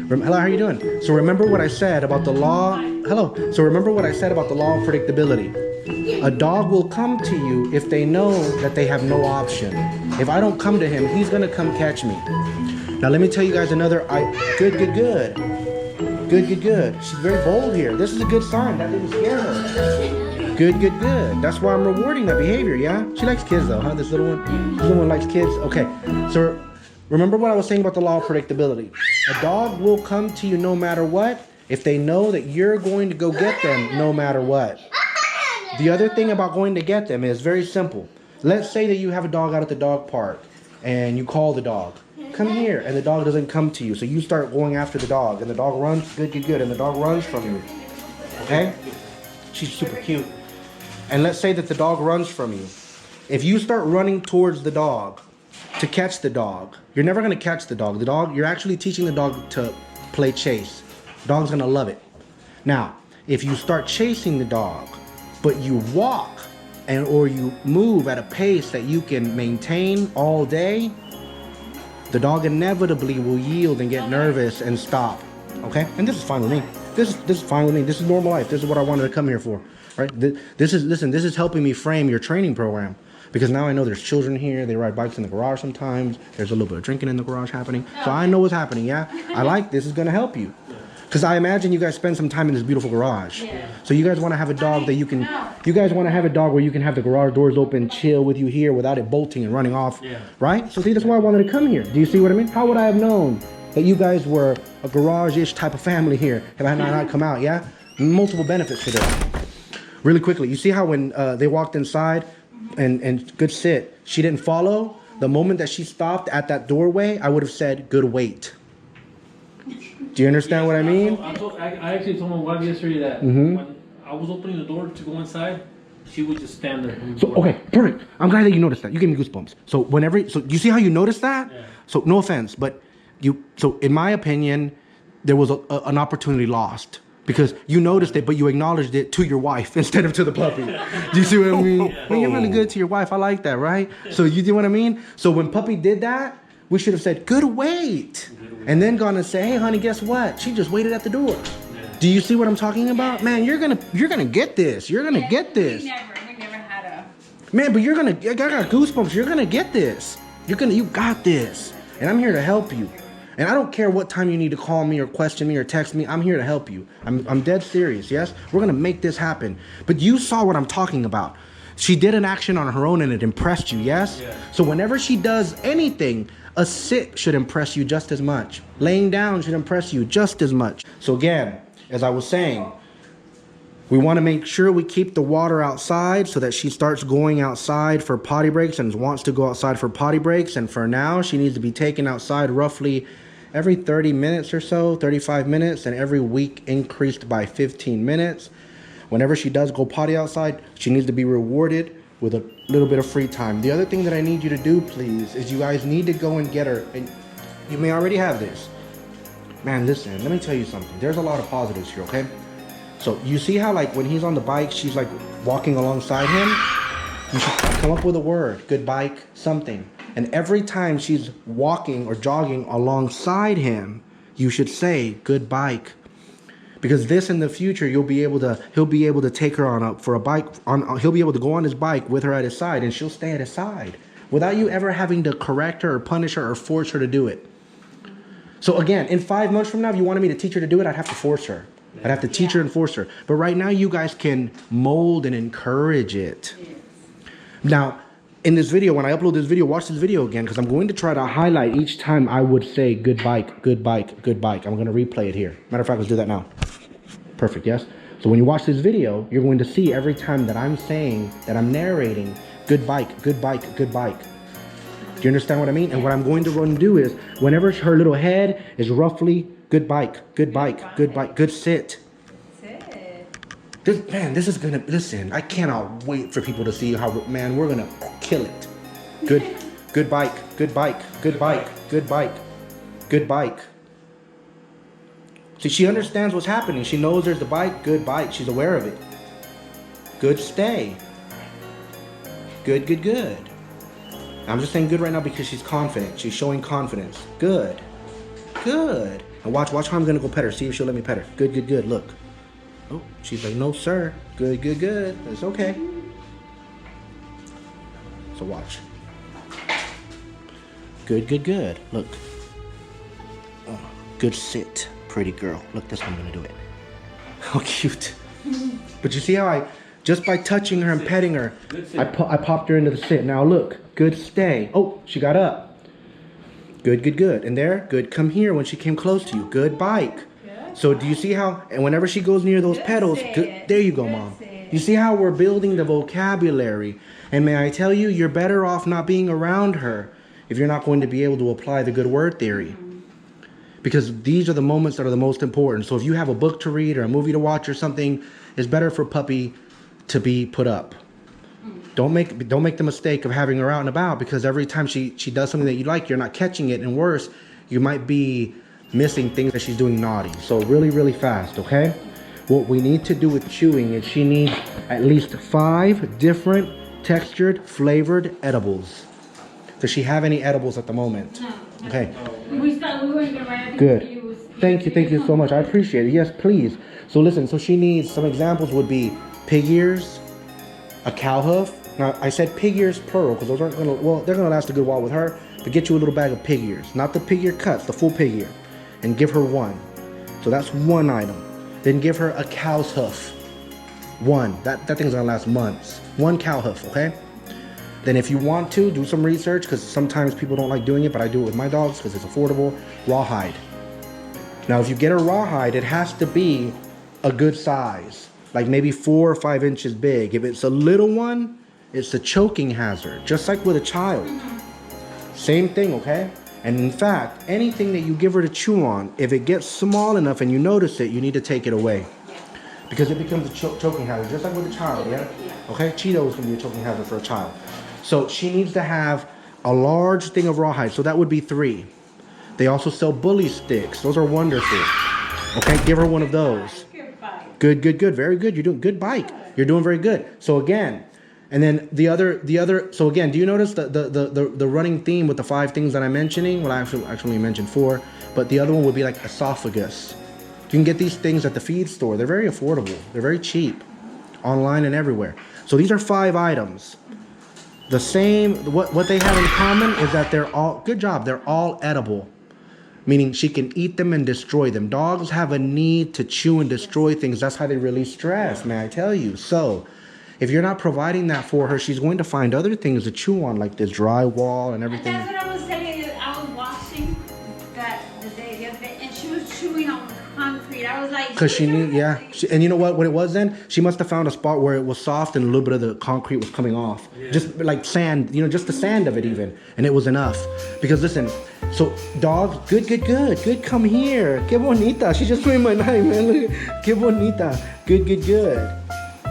Hello, how are you doing? So remember what I said about the law? Hello. So remember what I said about the law of predictability. A dog will come to you if they know that they have no option. If I don't come to him, he's going to come catch me. Now let me tell you guys another, good. She's very bold here. This is a good sign. That didn't scare her. Good. That's why I'm rewarding that behavior, yeah? She likes kids though, huh? This little one likes kids. Okay, so remember what I was saying about the law of predictability. A dog will come to you no matter what if they know that you're going to go get them no matter what. The other thing about going to get them is very simple. Let's say that you have a dog out at the dog park and you call the dog. Come here, and the dog doesn't come to you. So you start going after the dog, and the dog runs, good, and the dog runs from you. Okay? She's super cute. And let's say that the dog runs from you. If you start running towards the dog to catch the dog, you're never going to catch the dog. You're actually teaching the dog to play chase. The dog's going to love it. Now, if you start chasing the dog, but you walk or you move at a pace that you can maintain all day, the dog inevitably will yield and get nervous and stop. Okay? And this is fine with me. This is fine with me. This is normal life. This is what I wanted to come here for. Right? This is helping me frame your training program. Because now I know there's children here. They ride bikes in the garage sometimes. There's a little bit of drinking in the garage happening. So I know what's happening, yeah? I like this. Is going to help you. Because I imagine you guys spend some time in this beautiful garage. Yeah. So you guys want to have a dog that you guys want to have a dog where you can have the garage doors open, chill with you here without it bolting and running off. Yeah. Right? So see, that's why I wanted to come here. Do you see what I mean? How would I have known that you guys were a garage-ish type of family here if I had not come out, yeah? Multiple benefits for this. Really quickly, you see how when they walked inside and good sit, she didn't follow? The moment that she stopped at that doorway, I would have said, good wait. Do you understand what I mean? I actually told my wife yesterday that when I was opening the door to go inside, she would just stand there. So, okay, perfect. I'm glad that you noticed that. You gave me goosebumps. So you see how you noticed that? Yeah. So no offense, but so in my opinion, there was an opportunity lost. Because you noticed it, but you acknowledged it to your wife instead of to the puppy. Do you see what I mean? Well, you're really good to your wife. I like that, right? So you do what I mean? So when puppy did that, we should have said, good wait. And then gone and say, hey, honey, guess what? She just waited at the door. Do you see what I'm talking about? Man, you're gonna get this. You're gonna get this. We never had a... Man, but I got goosebumps. You're gonna get this. You got this. And I'm here to help you. And I don't care what time you need to call me or question me or text me. I'm here to help you. I'm dead serious, yes? We're going to make this happen. But you saw what I'm talking about. She did an action on her own and it impressed you, yes? Yeah. So whenever she does anything, a sit should impress you just as much. Laying down should impress you just as much. So again, as I was saying, we want to make sure we keep the water outside so that she starts going outside for potty breaks and wants to go outside for potty breaks. And for now, she needs to be taken outside roughly every 30 minutes or so, 35 minutes, and every week increased by 15 minutes. Whenever she does go potty outside, she needs to be rewarded with a little bit of free time. The other thing that I need you to do, please, is you guys need to go and get her. And You may already have this. Man, listen, let me tell you something. There's a lot of positives here, okay? So you see how like when he's on the bike, she's like walking alongside him? You should come up with a word, good bike, something. And every time she's walking or jogging alongside him, you should say, good bike. Because this in the future, he'll be able to take her on for a bike, he'll be able to go on his bike with her at his side and she'll stay at his side without you ever having to correct her or punish her or force her to do it. So again, in 5 months from now, if you wanted me to teach her to do it, I'd have to force her. I'd have to teach her and force her. But right now, you guys can mold and encourage it. Yes. Now, in this video, when I upload this video, watch this video again, because I'm going to try to highlight each time I would say good bike, good bike, good bike. I'm going to replay it here. Matter of fact, let's do that now. Perfect, yes? So when you watch this video, you're going to see every time that I'm saying, that I'm narrating, good bike, good bike, good bike. Do you understand what I mean? And what I'm going to run and do is, whenever her little head is roughly, good bike, good bike, good bike, good sit. This is gonna, listen, I cannot wait for people to see how, man, we're gonna kill it. Good bike, good bike, good bike, good bike, good bike. See, she understands what's happening. She knows there's the bike, good bike. She's aware of it. Good stay. Good, good, good. I'm just saying good right now because she's confident. She's showing confidence. Good. Good. And watch how I'm gonna go pet her. See if she'll let me pet her. Good, good, good. Look. Oh, she's like, no, sir. Good, good, good. It's okay. So watch. Good, good, good. Look. Oh, good sit, pretty girl. Look, this one I'm gonna do it. How cute. But you see how just by touching her and petting her, I popped her into the sit. Now look, good stay. Oh, she got up. Good, good, good. And there, good, come here when she came close to you. Good bike. So do you see how, and whenever she goes near those pedals, good, there you go, Mom. You see how we're building the vocabulary. And may I tell you, you're better off not being around her if you're not going to be able to apply the good word theory. Because these are the moments that are the most important. So if you have a book to read or a movie to watch or something, it's better for puppy to be put up. Don't make the mistake of having her out and about, because every time she does something that you like, you're not catching it, and worse, you might be missing things that she's doing naughty. So really, really fast, okay? What we need to do with chewing is she needs at least 5 different textured, flavored edibles. Does she have any edibles at the moment? No. Okay. We weren't gonna good. Thank you so much. I appreciate it. Yes, please. So listen, so she needs, some examples would be pig ears, a cow hoof. Now, I said pig ears plural because those aren't gonna, well, they're gonna last a good while with her, but get you a little bag of pig ears. Not the pig ear cuts, the full pig ear. And give her 1. So that's 1 item. Then give her a cow's hoof. 1. That thing's gonna last months. 1 cow hoof, okay? Then if you want to, do some research, because sometimes people don't like doing it, but I do it with my dogs because it's affordable. Rawhide. Now if you get a rawhide, it has to be a good size. Like maybe 4 or 5 inches big. If it's a little one, it's a choking hazard. Just like with a child. Same thing, okay? And in fact, anything that you give her to chew on, if it gets small enough and you notice it, you need to take it away. Because it becomes a choking hazard, just like with a child, yeah? Okay, Cheetos can be a choking hazard for a child. So she needs to have a large thing of rawhide, so that would be 3. They also sell bully sticks. Those are wonderful. Okay, give her one of those. Good, good, good, very good. You're doing good bike. You're doing very good. So again, and then the other, so again, do you notice the running theme with the 5 things that I'm mentioning? Well, I actually mentioned 4, but the other one would be like esophagus. You can get these things at the feed store. They're very affordable. They're very cheap, online and everywhere. So these are 5 items. The same, what they have in common is that they're all, good job, they're all edible. Meaning she can eat them and destroy them. Dogs have a need to chew and destroy things. That's how they release stress, may I tell you. So if you're not providing that for her, she's going to find other things to chew on, like this drywall and everything. And that's what I was telling you. I was watching that the other day, and she was chewing on concrete. I was like, because she knew, yeah. And you know what it was then? She must have found a spot where it was soft and a little bit of the concrete was coming off. Yeah. Just like sand, you know, just the sand of it even. And it was enough. Because listen, so dogs, good, come here. Que bonita. She just made my night, man. Look, que bonita. Good.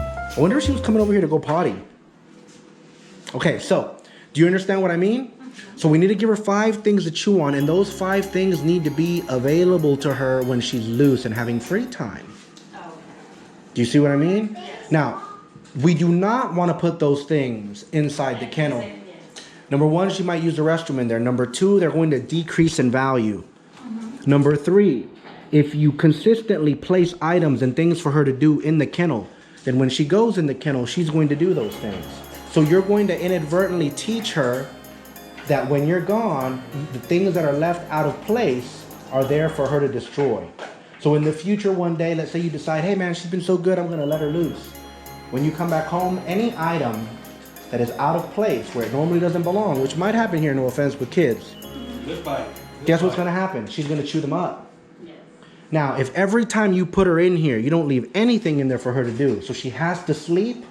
I wonder if she was coming over here to go potty. Okay, so, do you understand what I mean? So we need to give her 5 things to chew on, and those 5 things need to be available to her when she's loose and having free time. Do you see what I mean? Now, we do not want to put those things inside the kennel. Number 1, she might use the restroom in there. Number 2, they're going to decrease in value. Number 3, if you consistently place items and things for her to do in the kennel, then when she goes in the kennel, she's going to do those things. So you're going to inadvertently teach her that when you're gone, the things that are left out of place are there for her to destroy. So in the future, one day, let's say you decide, hey man, she's been so good, I'm going to let her loose. When you come back home, any item that is out of place where it normally doesn't belong, which might happen here, no offense, with kids. Guess what's going to happen? She's going to chew them up. Yes. Now, if every time you put her in here, you don't leave anything in there for her to do, so she has to sleep,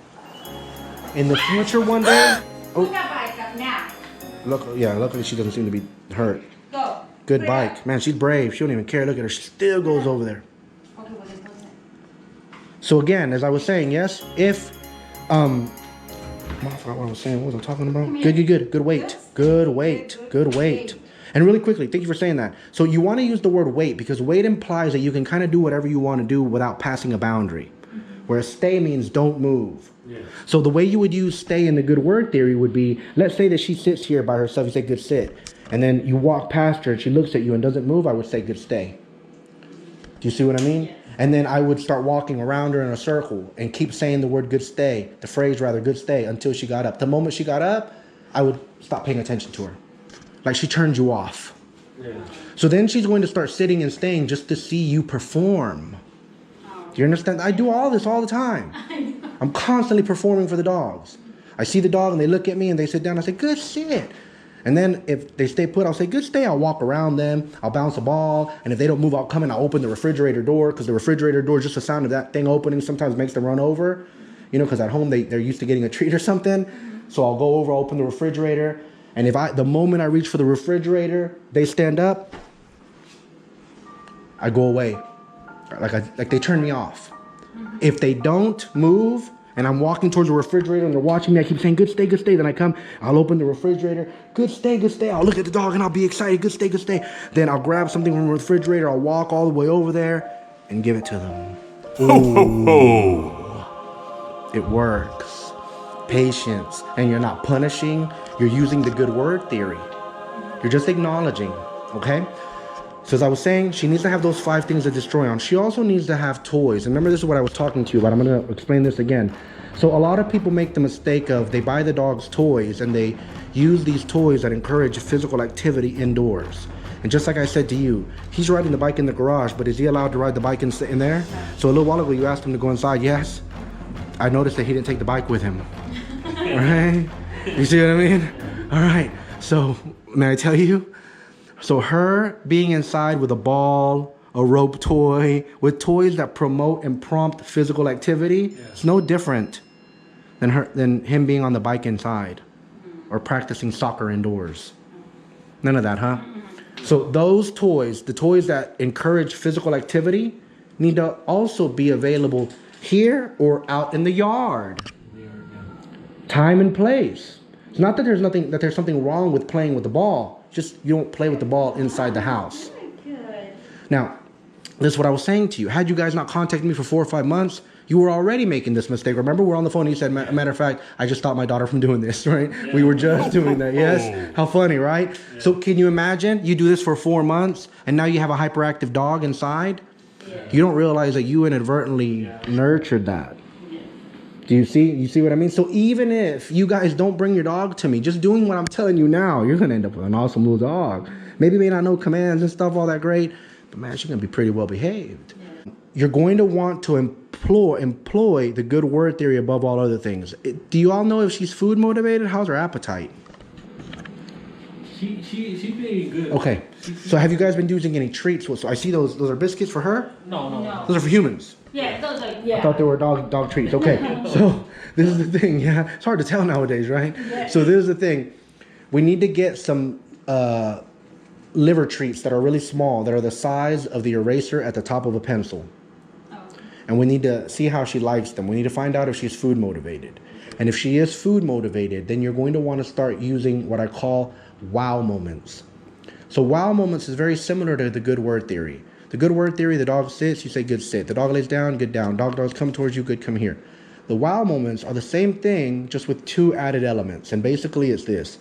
in the future one day... Put that bike up now. Luckily she doesn't seem to be hurt. Go. Good bike. Man, she's brave. She don't even care. Look at her. She still goes over there. Okay, well, then close it. So again, as I was saying, yes, if... I forgot what I was saying. What was I talking about? Good. Good weight. Good weight. Good weight. And really quickly, thank you for saying that. So you want to use the word weight because weight implies that you can kind of do whatever you want to do without passing a boundary. Whereas stay means don't move. Yeah. So the way you would use stay in the good word theory would be, let's say that she sits here by herself, you say good sit. And then you walk past her and she looks at you and doesn't move, I would say good stay. Do you see what I mean? Yeah. And then I would start walking around her in a circle and keep saying the word good stay, the phrase rather, good stay, until she got up. The moment she got up, I would stop paying attention to her. Like she turned you off. Yeah. So then she's going to start sitting and staying just to see you perform. Do you understand? I do all this all the time. I'm constantly performing for the dogs. I see the dog and they look at me and they sit down. I say, good sit. And then if they stay put, I'll say, good stay. I'll walk around them. I'll bounce a ball. And if they don't move, I'll come and I'll open the refrigerator door because the refrigerator door, just the sound of that thing opening sometimes makes them run over. You know, because at home they're used to getting a treat or something. So I'll go over, I'll open the refrigerator. And the moment I reach for the refrigerator, they stand up, I go away. Like they turn me off. If they don't move and I'm walking towards the refrigerator and they're watching me, I keep saying, good stay, good stay. Then I come, I'll open the refrigerator, good stay, good stay. I'll look at the dog and I'll be excited, good stay, good stay. Then I'll grab something from the refrigerator, I'll walk all the way over there and give it to them. Ho, ho, ho. It works. Patience. And you're not punishing, you're using the good word theory. You're just acknowledging, okay? So as I was saying, she needs to have those 5 things to destroy on. She also needs to have toys. And remember, this is what I was talking to you about. I'm going to explain this again. So a lot of people make the mistake of they buy the dog's toys and they use these toys that encourage physical activity indoors. And just like I said to you, he's riding the bike in the garage, but is he allowed to ride the bike in there? So a little while ago, you asked him to go inside. Yes. I noticed that he didn't take the bike with him. All right? You see what I mean? All right. So may I tell you? So her being inside with a ball, a rope toy, with toys that promote and prompt physical activity, it's no different than him being on the bike inside or practicing soccer indoors. None of that, huh? So those toys, the toys that encourage physical activity, need to also be available here or out in the yard. Time and place. It's not that there's something wrong with playing with the ball. Just you don't play with the ball inside the house. Good. Now, this is what I was saying to you. Had you guys not contacted me for 4 or 5 months, you were already making this mistake. Remember, we're on the phone and you said, matter of fact, I just stopped my daughter from doing this, right? Yeah. We were just doing that, yes? How funny, right? Yeah. So can you imagine? You do this for 4 months and now you have a hyperactive dog inside? Yeah. You don't realize that you inadvertently nurtured that. Do you see what I mean? So even if you guys don't bring your dog to me, just doing what I'm telling you now, you're going to end up with an awesome little dog. Maybe may not know commands and stuff all that great, but man, she's going to be pretty well behaved. Yeah. You're going to want to employ the good word theory above all other things. Do you all know if she's food motivated? How's her appetite? She's being good. Okay. So have you guys been using any treats? So I see those are biscuits for her? No. Those are for humans. Yeah, those are, yeah. I thought they were dog treats. Okay, so this is the thing. Yeah, it's hard to tell nowadays, right? Yeah. So this is the thing. We need to get some liver treats that are really small, that are the size of the eraser at the top of a pencil. Oh. And we need to see how she likes them. We need to find out if she's food motivated. And if she is food motivated, then you're going to want to start using what I call wow moments. So wow moments is very similar to the good word theory. The good word theory, the dog sits, you say good sit. The dog lays down, good down. Dog's come towards you, good come here. The wow moments are the same thing, just with 2 added elements. And basically it's this.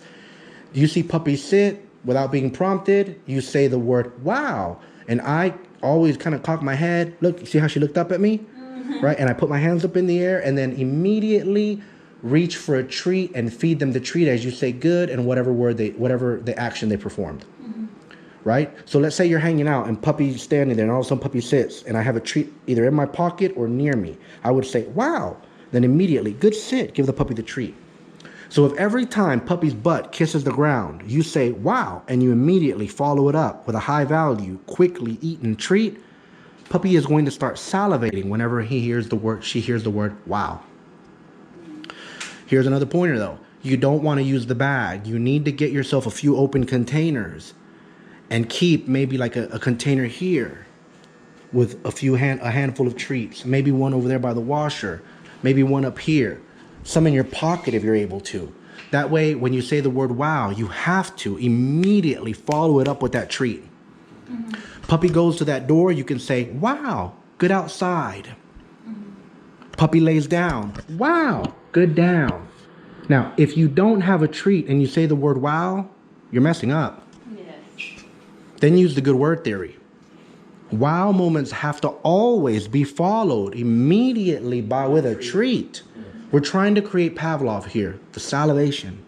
You see puppy sit without being prompted, you say the word wow. And I always kind of cock my head. Look, see how she looked up at me? Right? And I put my hands up in the air and then immediately reach for a treat and feed them the treat as you say good and whatever the action they performed. Right? So let's say you're hanging out and puppy's standing there and all of a sudden puppy sits and I have a treat either in my pocket or near me. I would say, wow. Then immediately, good sit, give the puppy the treat. So if every time puppy's butt kisses the ground, you say, wow, and you immediately follow it up with a high value, quickly eaten treat, puppy is going to start salivating whenever she hears the word, wow. Here's another pointer though. You don't want to use the bag. You need to get yourself a few open containers and keep maybe like a container here with a handful of treats. Maybe one over there by the washer. Maybe one up here. Some in your pocket if you're able to. That way, when you say the word wow, you have to immediately follow it up with that treat. Puppy goes to that door, you can say, wow, good outside. Puppy lays down, wow, good down. Now, if you don't have a treat and you say the word wow, you're messing up. Then use the good word theory. Wow moments have to always be followed immediately with a treat. We're trying to create Pavlov here, the salivation,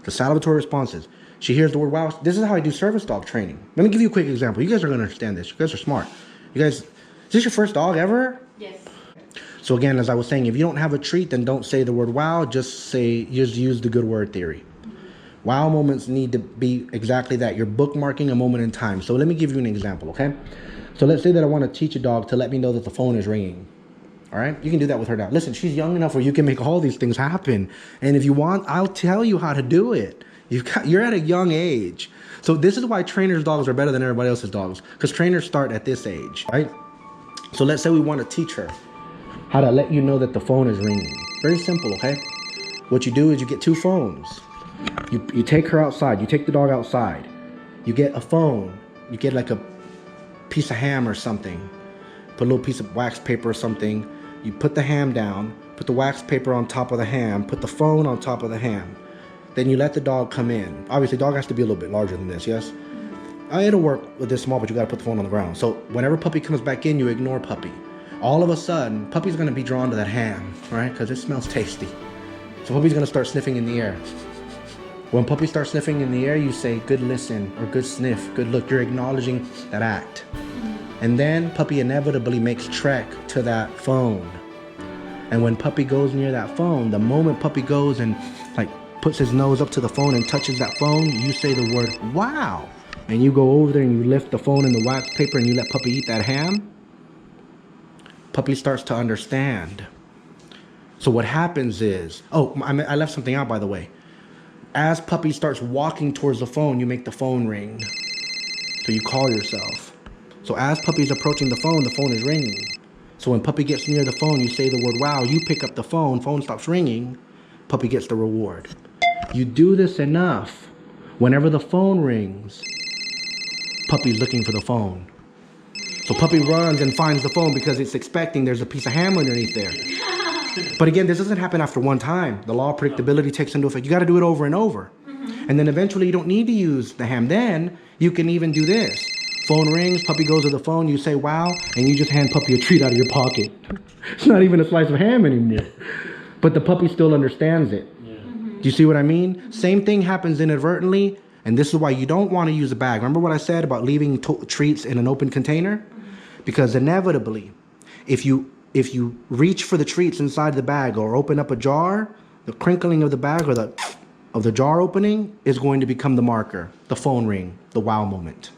the salivatory responses. She hears the word wow. This is how I do service dog training. Let me give you a quick example. You guys are going to understand this. You guys are smart. You guys, is this your first dog ever? Yes. So again, as I was saying, if you don't have a treat, then don't say the word wow. Just use the good word theory. Wow moments need to be exactly that. You're bookmarking a moment in time. So let me give you an example, okay? So let's say that I want to teach a dog to let me know that the phone is ringing. All right? You can do that with her now. Listen, she's young enough where you can make all these things happen. And if you want, I'll tell you how to do it. You're at a young age. So this is why trainers' dogs are better than everybody else's dogs. Because trainers start at this age, right? So let's say we want to teach her how to let you know that the phone is ringing. Very simple, okay? What you do is you get 2 phones. You take her outside. You take the dog outside. You get a phone. You get like a piece of ham or something. Put a little piece of wax paper or something. You put the ham down. Put the wax paper on top of the ham. Put the phone on top of the ham. Then you let the dog come in. Obviously, dog has to be a little bit larger than this, yes? It'll work with this small, but you gotta put the phone on the ground. So whenever puppy comes back in, you ignore puppy. All of a sudden, puppy's gonna be drawn to that ham, right? Because it smells tasty. So puppy's gonna start sniffing in the air. When puppy starts sniffing in the air, you say good listen or good sniff, good look. You're acknowledging that act. And then puppy inevitably makes trek to that phone. And when puppy goes near that phone, the moment puppy goes and like puts his nose up to the phone and touches that phone, you say the word wow. And you go over there and you lift the phone and the wax paper and you let puppy eat that ham. Puppy starts to understand. So what happens is, I left something out by the way. As puppy starts walking towards the phone, you make the phone ring. So you call yourself. So as puppy's approaching the phone is ringing. So when puppy gets near the phone, you say the word wow, you pick up the phone stops ringing, puppy gets the reward. You do this enough, whenever the phone rings, puppy's looking for the phone. So puppy runs and finds the phone because it's expecting there's a piece of ham underneath there. But again, this doesn't happen after one time. The law of predictability takes into effect. You got to do it over and over. And then eventually you don't need to use the ham. Then you can even do this. Phone rings, puppy goes to the phone, you say wow, and you just hand puppy a treat out of your pocket. It's not even a slice of ham anymore. But the puppy still understands it. Do you see what I mean? Same thing happens inadvertently, and this is why you don't want to use a bag. Remember what I said about leaving treats in an open container? Because inevitably, if you reach for the treats inside the bag or open up a jar, the crinkling of the bag or the jar opening is going to become the marker, the phone ring, the wow moment.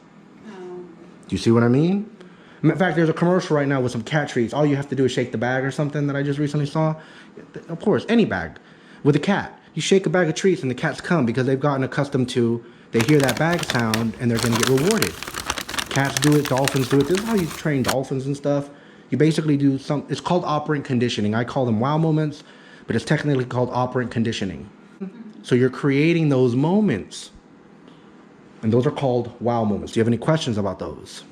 Do you see what I mean? In fact, there's a commercial right now with some cat treats. All you have to do is shake the bag or something that I just recently saw. Of course, any bag with a cat. You shake a bag of treats and the cats come because they've gotten accustomed to, they hear that bag sound and they're going to get rewarded. Cats do it, dolphins do it. This is how you train dolphins and stuff. You basically do it's called operant conditioning. I call them wow moments, but it's technically called operant conditioning. So you're creating those moments And those are called wow moments. Do you have any questions about those?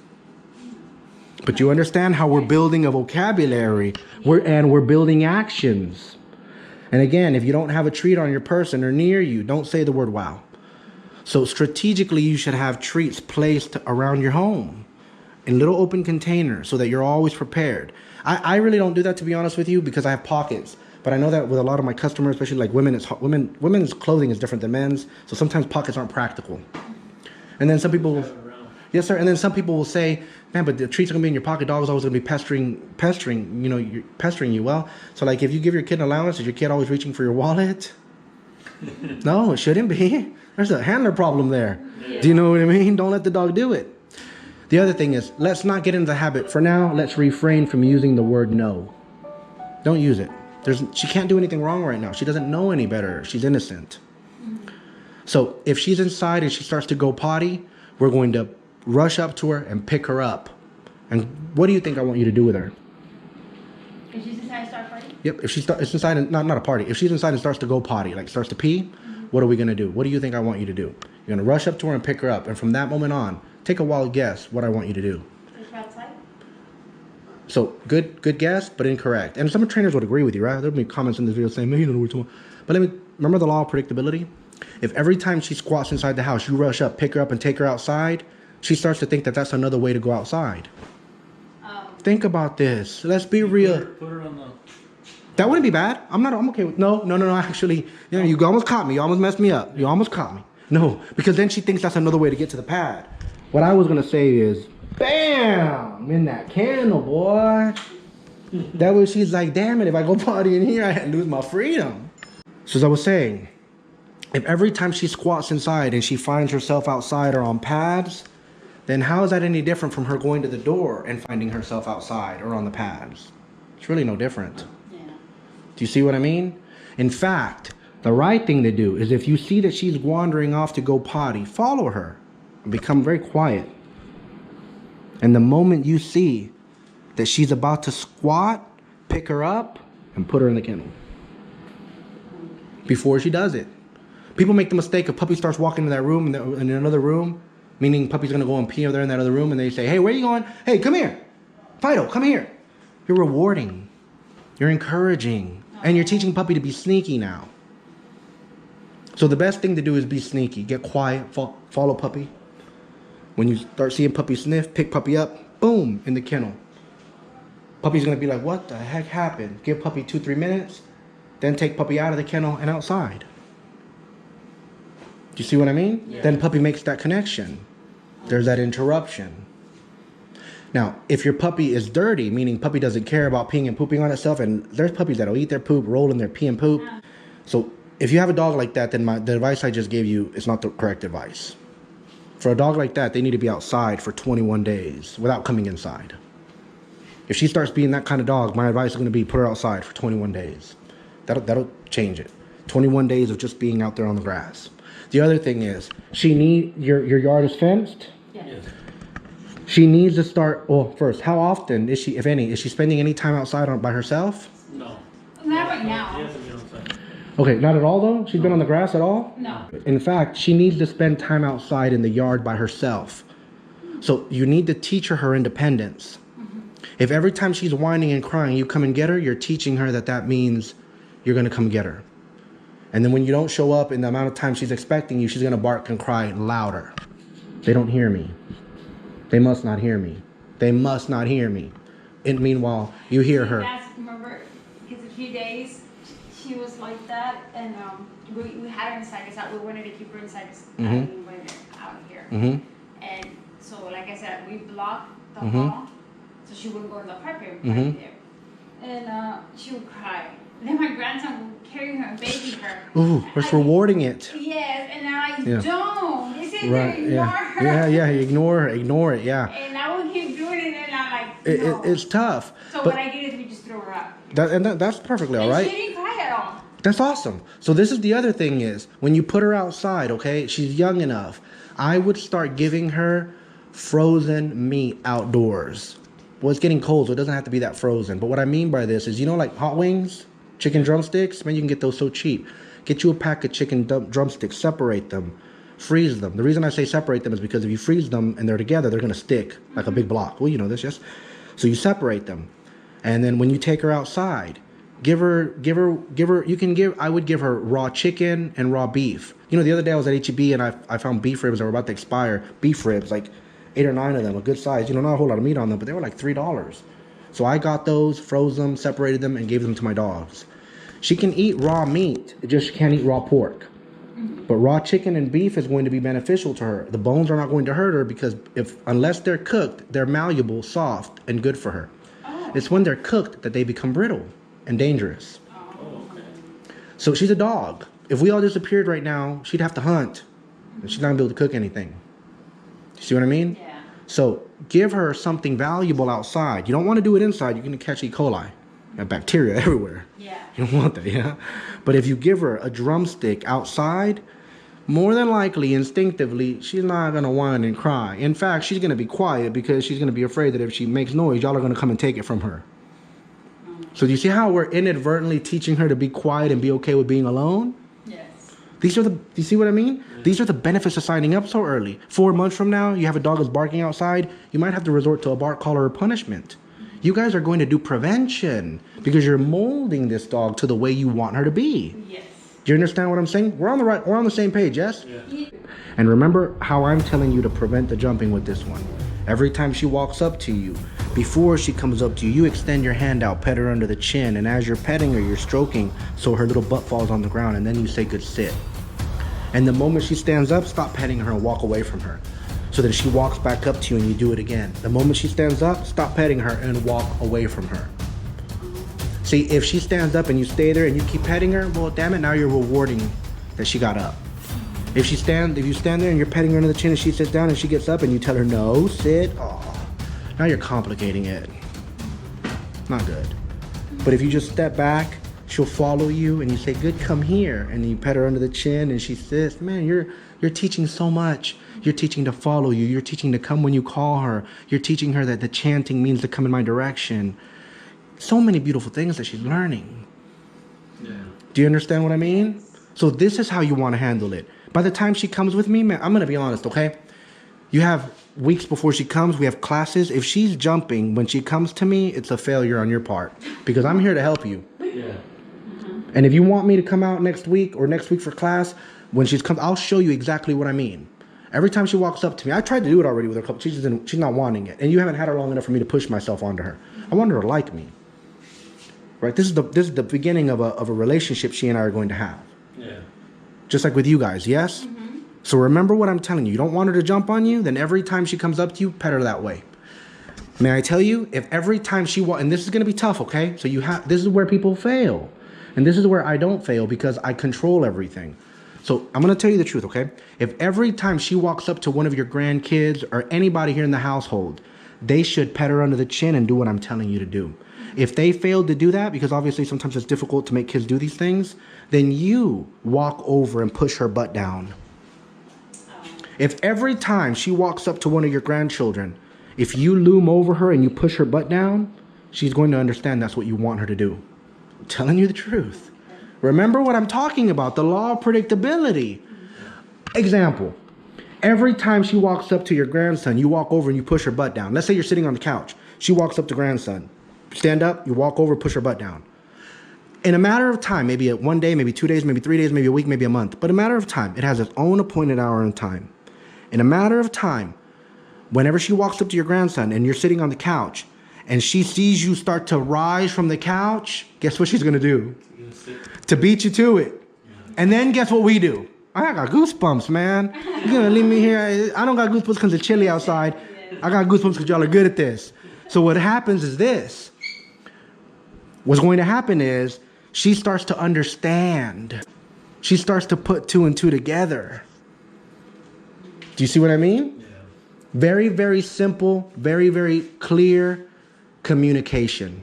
But you understand how we're building a vocabulary and we're building actions. And again, if you don't have a treat on your person or near you, don't say the word wow. So strategically, you should have treats placed around your home in little open containers so that you're always prepared. I really don't do that, to be honest with you, because I have pockets. But I know that with a lot of my customers, especially like women's clothing is different than men's. So sometimes pockets aren't practical. And then some people, yes, sir. And then some people will say, man, but the treats are gonna be in your pocket. Dog is always gonna be pestering you. Well, so like if you give your kid an allowance, is your kid always reaching for your wallet? No, it shouldn't be. There's a handler problem there. Yeah. Do you know what I mean? Don't let the dog do it. The other thing is, let's not get into the habit. For now, let's refrain from using the word no. Don't use it. She can't do anything wrong right now. She doesn't know any better. She's innocent. So if she's inside and she starts to go potty, we're going to rush up to her and pick her up. And what do you think I want you to do with her? If she's inside and start party? Yep. If she's inside and not a party. If she's inside and starts to go potty, like starts to pee, what are we going to do? What do you think I want you to do? You're going to rush up to her and pick her up. And from that moment on, take a wild guess what I want you to do. Take her outside? So good guess, but incorrect. And some trainers would agree with you, right? There'll be comments in this video saying, man, you don't know what you're talking about. But remember the law of predictability? If every time she squats inside the house, you rush up, pick her up, and take her outside, she starts to think that that's another way to go outside. Think about this. Let's be real. Put her on the... That wouldn't be bad. I'm okay with... No. Actually, you almost caught me. You almost messed me up. You almost caught me. No, because then she thinks that's another way to get to the pad. What I was going to say is, bam, in that candle, boy. That way she's like, damn it, if I go potty in here, I lose my freedom. So as I was saying, if every time she squats inside and she finds herself outside or on pads, then how is that any different from her going to the door and finding herself outside or on the pads? It's really no different. Yeah. Do you see what I mean? In fact, the right thing to do is if you see that she's wandering off to go potty, follow her and become very quiet. And the moment you see that she's about to squat, pick her up and put her in the kennel before she does it. People make the mistake of puppy starts walking in that room, in another room, meaning puppy's going to go and pee over there in that other room, and they say, hey, where are you going? Hey, come here. Fido, come here. You're rewarding. You're encouraging. And you're teaching puppy to be sneaky now. So the best thing to do is be sneaky. Get quiet. Follow puppy. When you start seeing puppy sniff, pick puppy up. Boom, in the kennel. Puppy's going to be like, what the heck happened? Give puppy 2-3 minutes. Then take puppy out of the kennel and outside. Do you see what I mean? Yeah. Then puppy makes that connection. There's that interruption. Now, if your puppy is dirty, meaning puppy doesn't care about peeing and pooping on itself, and there's puppies that'll eat their poop, roll in their pee and poop. Yeah. So if you have a dog like that, then the advice I just gave you is not the correct advice. For a dog like that, they need to be outside for 21 days without coming inside. If she starts being that kind of dog, my advice is going to be put her outside for 21 days. That'll change it. 21 days of just being out there on the grass. The other thing is, your yard is fenced? Yes. She needs to start, well, first, how often is she, if any, is she spending any time outside by herself? No. Not right now. She hasn't been outside. Okay, not at all though? She's been on the grass at all? No. In fact, she needs to spend time outside in the yard by herself. So you need to teach her independence. Mm-hmm. If every time she's whining and crying, you come and get her, you're teaching her that means you're going to come get her. And then when you don't show up in the amount of time she's expecting you, she's going to bark and cry louder. They don't hear me. They must not hear me. They must not hear me. And meanwhile, you hear her. Remember, because a few days she was like that, and we had her inside us out. We wanted to keep her inside us out here. Mm-hmm. And so, like I said, we blocked the hall so she wouldn't go in the carpet right there. And she would cry. Then my grandson would carry her and baby her. Ooh, we're rewarding it. Yes, and I don't. You see, right, ignore her. Yeah, ignore it, yeah. And I would keep doing it, and I'm like, no. It's tough. So what I did is we just throw her up. That's perfectly all right. She didn't cry at all. That's awesome. So this is the other thing is, when you put her outside, okay, she's young enough, I would start giving her frozen meat outdoors. Well, it's getting cold, so it doesn't have to be that frozen. But what I mean by this is, like hot wings? Chicken drumsticks, man, you can get those so cheap. Get you a pack of chicken drumsticks, separate them, freeze them. The reason I say separate them is because if you freeze them and they're together, they're gonna stick like a big block. Well, you know this, yes? So you separate them. And then when you take her outside, I would give her raw chicken and raw beef. You know, the other day I was at H-E-B and I found beef ribs that were about to expire. Beef ribs, like 8 or 9 of them, a good size. You know, not a whole lot of meat on them, but they were like $3. So I got those, froze them, separated them, and gave them to my dogs. She can eat raw meat, just she can't eat raw pork. But raw chicken and beef is going to be beneficial to her. The bones are not going to hurt her because unless they're cooked, they're malleable, soft, and good for her. It's when they're cooked that they become brittle and dangerous. So she's a dog. If we all disappeared right now, she'd have to hunt. And she's not going to be able to cook anything. You see what I mean? Yeah. So give her something valuable outside. You don't want to do it inside. You're going to catch E. coli. You have bacteria everywhere. Yeah. You don't want that, yeah? But if you give her a drumstick outside, more than likely, instinctively, she's not going to whine and cry. In fact, she's going to be quiet because she's going to be afraid that if she makes noise, y'all are going to come and take it from her. So do you see how we're inadvertently teaching her to be quiet and be okay with being alone? Yes. Do you see what I mean? These are the benefits of signing up so early. 4 months from now, you have a dog that's barking outside, you might have to resort to a bark collar or punishment. You guys are going to do prevention because you're molding this dog to the way you want her to be. Yes. Do you understand what I'm saying? We're on the same page, yes? Yeah. And remember how I'm telling you to prevent the jumping with this one. Every time she walks up to you, before she comes up to you, you extend your hand out, pet her under the chin, and as you're petting her, you're stroking so her little butt falls on the ground, and then you say good sit. And the moment she stands up, stop petting her and walk away from her. So that she walks back up to you and you do it again. The moment she stands up, stop petting her and walk away from her. See, if she stands up and you stay there and you keep petting her, well, damn it, now you're rewarding that she got up. If you stand there and you're petting her under the chin and she sits down and she gets up and you tell her, no, sit, oh, now you're complicating it. Not good. But if you just step back, she'll follow you and you say, good, come here. And you pet her under the chin and she sits. Man, you're teaching so much. You're teaching to follow you. You're teaching to come when you call her. You're teaching her that the chanting means to come in my direction. So many beautiful things that she's learning. Yeah. Do you understand what I mean? So this is how you want to handle it. By the time she comes with me, man, I'm going to be honest, okay? You have weeks before she comes. We have classes. If she's jumping when she comes to me, it's a failure on your part because I'm here to help you. Yeah. And if you want me to come out next week or next week for class, when she's come, I'll show you exactly what I mean. Every time she walks up to me, I tried to do it already with her couple. She's not wanting it, and you haven't had her long enough for me to push myself onto her. I want her to like me. Right? This is the beginning of a relationship she and I are going to have. Yeah. Just like with you guys, yes? Mm-hmm. So remember what I'm telling you. You don't want her to jump on you, then every time she comes up to you, pet her that way. May I tell you, if every time she and this is going to be tough, okay? So this is where people fail. And this is where I don't fail because I control everything. So I'm going to tell you the truth, okay? If every time she walks up to one of your grandkids or anybody here in the household, they should pet her under the chin and do what I'm telling you to do. If they failed to do that, because obviously sometimes it's difficult to make kids do these things, then you walk over and push her butt down. If every time she walks up to one of your grandchildren, if you loom over her and you push her butt down, she's going to understand that's what you want her to do. I'm telling you the truth. Remember what I'm talking about, the law of predictability. Example, every time she walks up to your grandson, you walk over and you push her butt down. Let's say you're sitting on the couch. She walks up to grandson. Stand up, you walk over, push her butt down. In a matter of time, maybe 1 day, maybe 2 days, maybe 3 days, maybe a week, maybe a month, but a matter of time, it has its own appointed hour and time. In a matter of time, whenever she walks up to your grandson and you're sitting on the couch and she sees you start to rise from the couch, guess what she's going to do? To beat you to it. And then guess what we do? I got goosebumps, man. You're going to leave me here. I don't got goosebumps because it's chilly outside. I got goosebumps because y'all are good at this. So what happens is this. What's going to happen is she starts to understand. She starts to put 2 and 2 together. Do you see what I mean? Yeah. Very, very simple, very, very clear communication.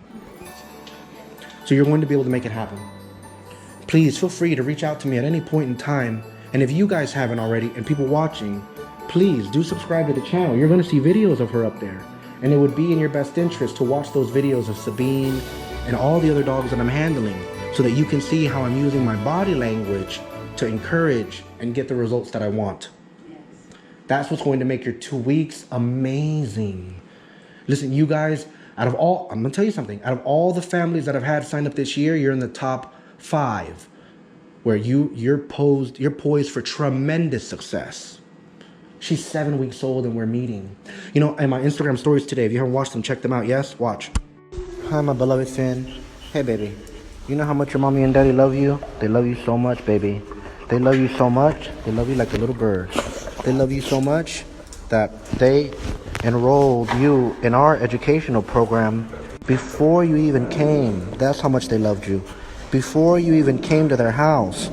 So you're going to be able to make it happen. Please feel free to reach out to me at any point in time. And if you guys haven't already, and people watching, please do subscribe to the channel. You're going to see videos of her up there. And it would be in your best interest to watch those videos of Sabine and all the other dogs that I'm handling so that you can see how I'm using my body language to encourage and get the results that I want. That's what's going to make your 2 weeks amazing. Listen, you guys, I'm going to tell you something. Out of all the families that I've had signed up this year, you're in the top 5 where you're poised for tremendous success. She's 7 weeks old and we're meeting. You know, and my Instagram stories today, if you haven't watched them, check them out. Yes, watch. Hi, my beloved Finn. Hey, baby. You know how much your mommy and daddy love you? They love you so much, baby. They love you so much. They love you like a little bird. They love you so much that they enrolled you in our educational program before you even came. That's how much they loved you. Before you even came to their house,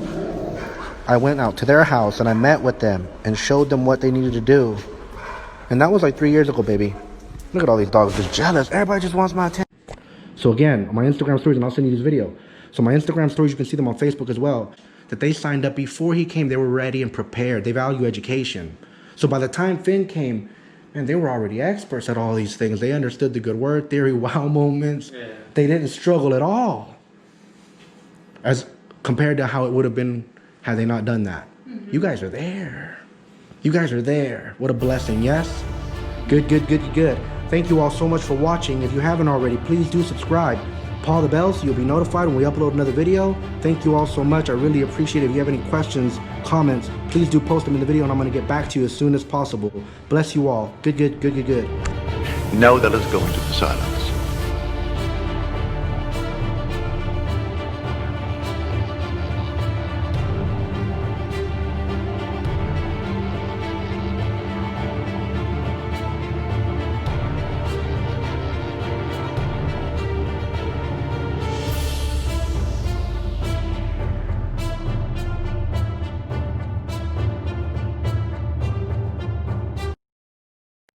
I went out to their house and I met with them and showed them what they needed to do. And that was like 3 years ago, baby. Look at all these dogs just jealous. Everybody just wants my attention. So again, on my Instagram stories, and I'll send you this video. So my Instagram stories, you can see them on Facebook as well, that they signed up before he came. They were ready and prepared. They value education. So by the time Finn came, man, they were already experts at all these things. They understood the good word theory, wow moments. Yeah. They didn't struggle at all as compared to how it would have been had they not done that. Mm-hmm. You guys are there. You guys are there. What a blessing, yes? Good, good, good, good. Thank you all so much for watching. If you haven't already, please do subscribe. Paul the bell so you'll be notified when we upload another video. Thank you all so much. I really appreciate it. If you have any questions, comments, please do post them in the video and I'm going to get back to you as soon as possible. Bless you all. Good, good, good, good, good. Now let us go into the silence.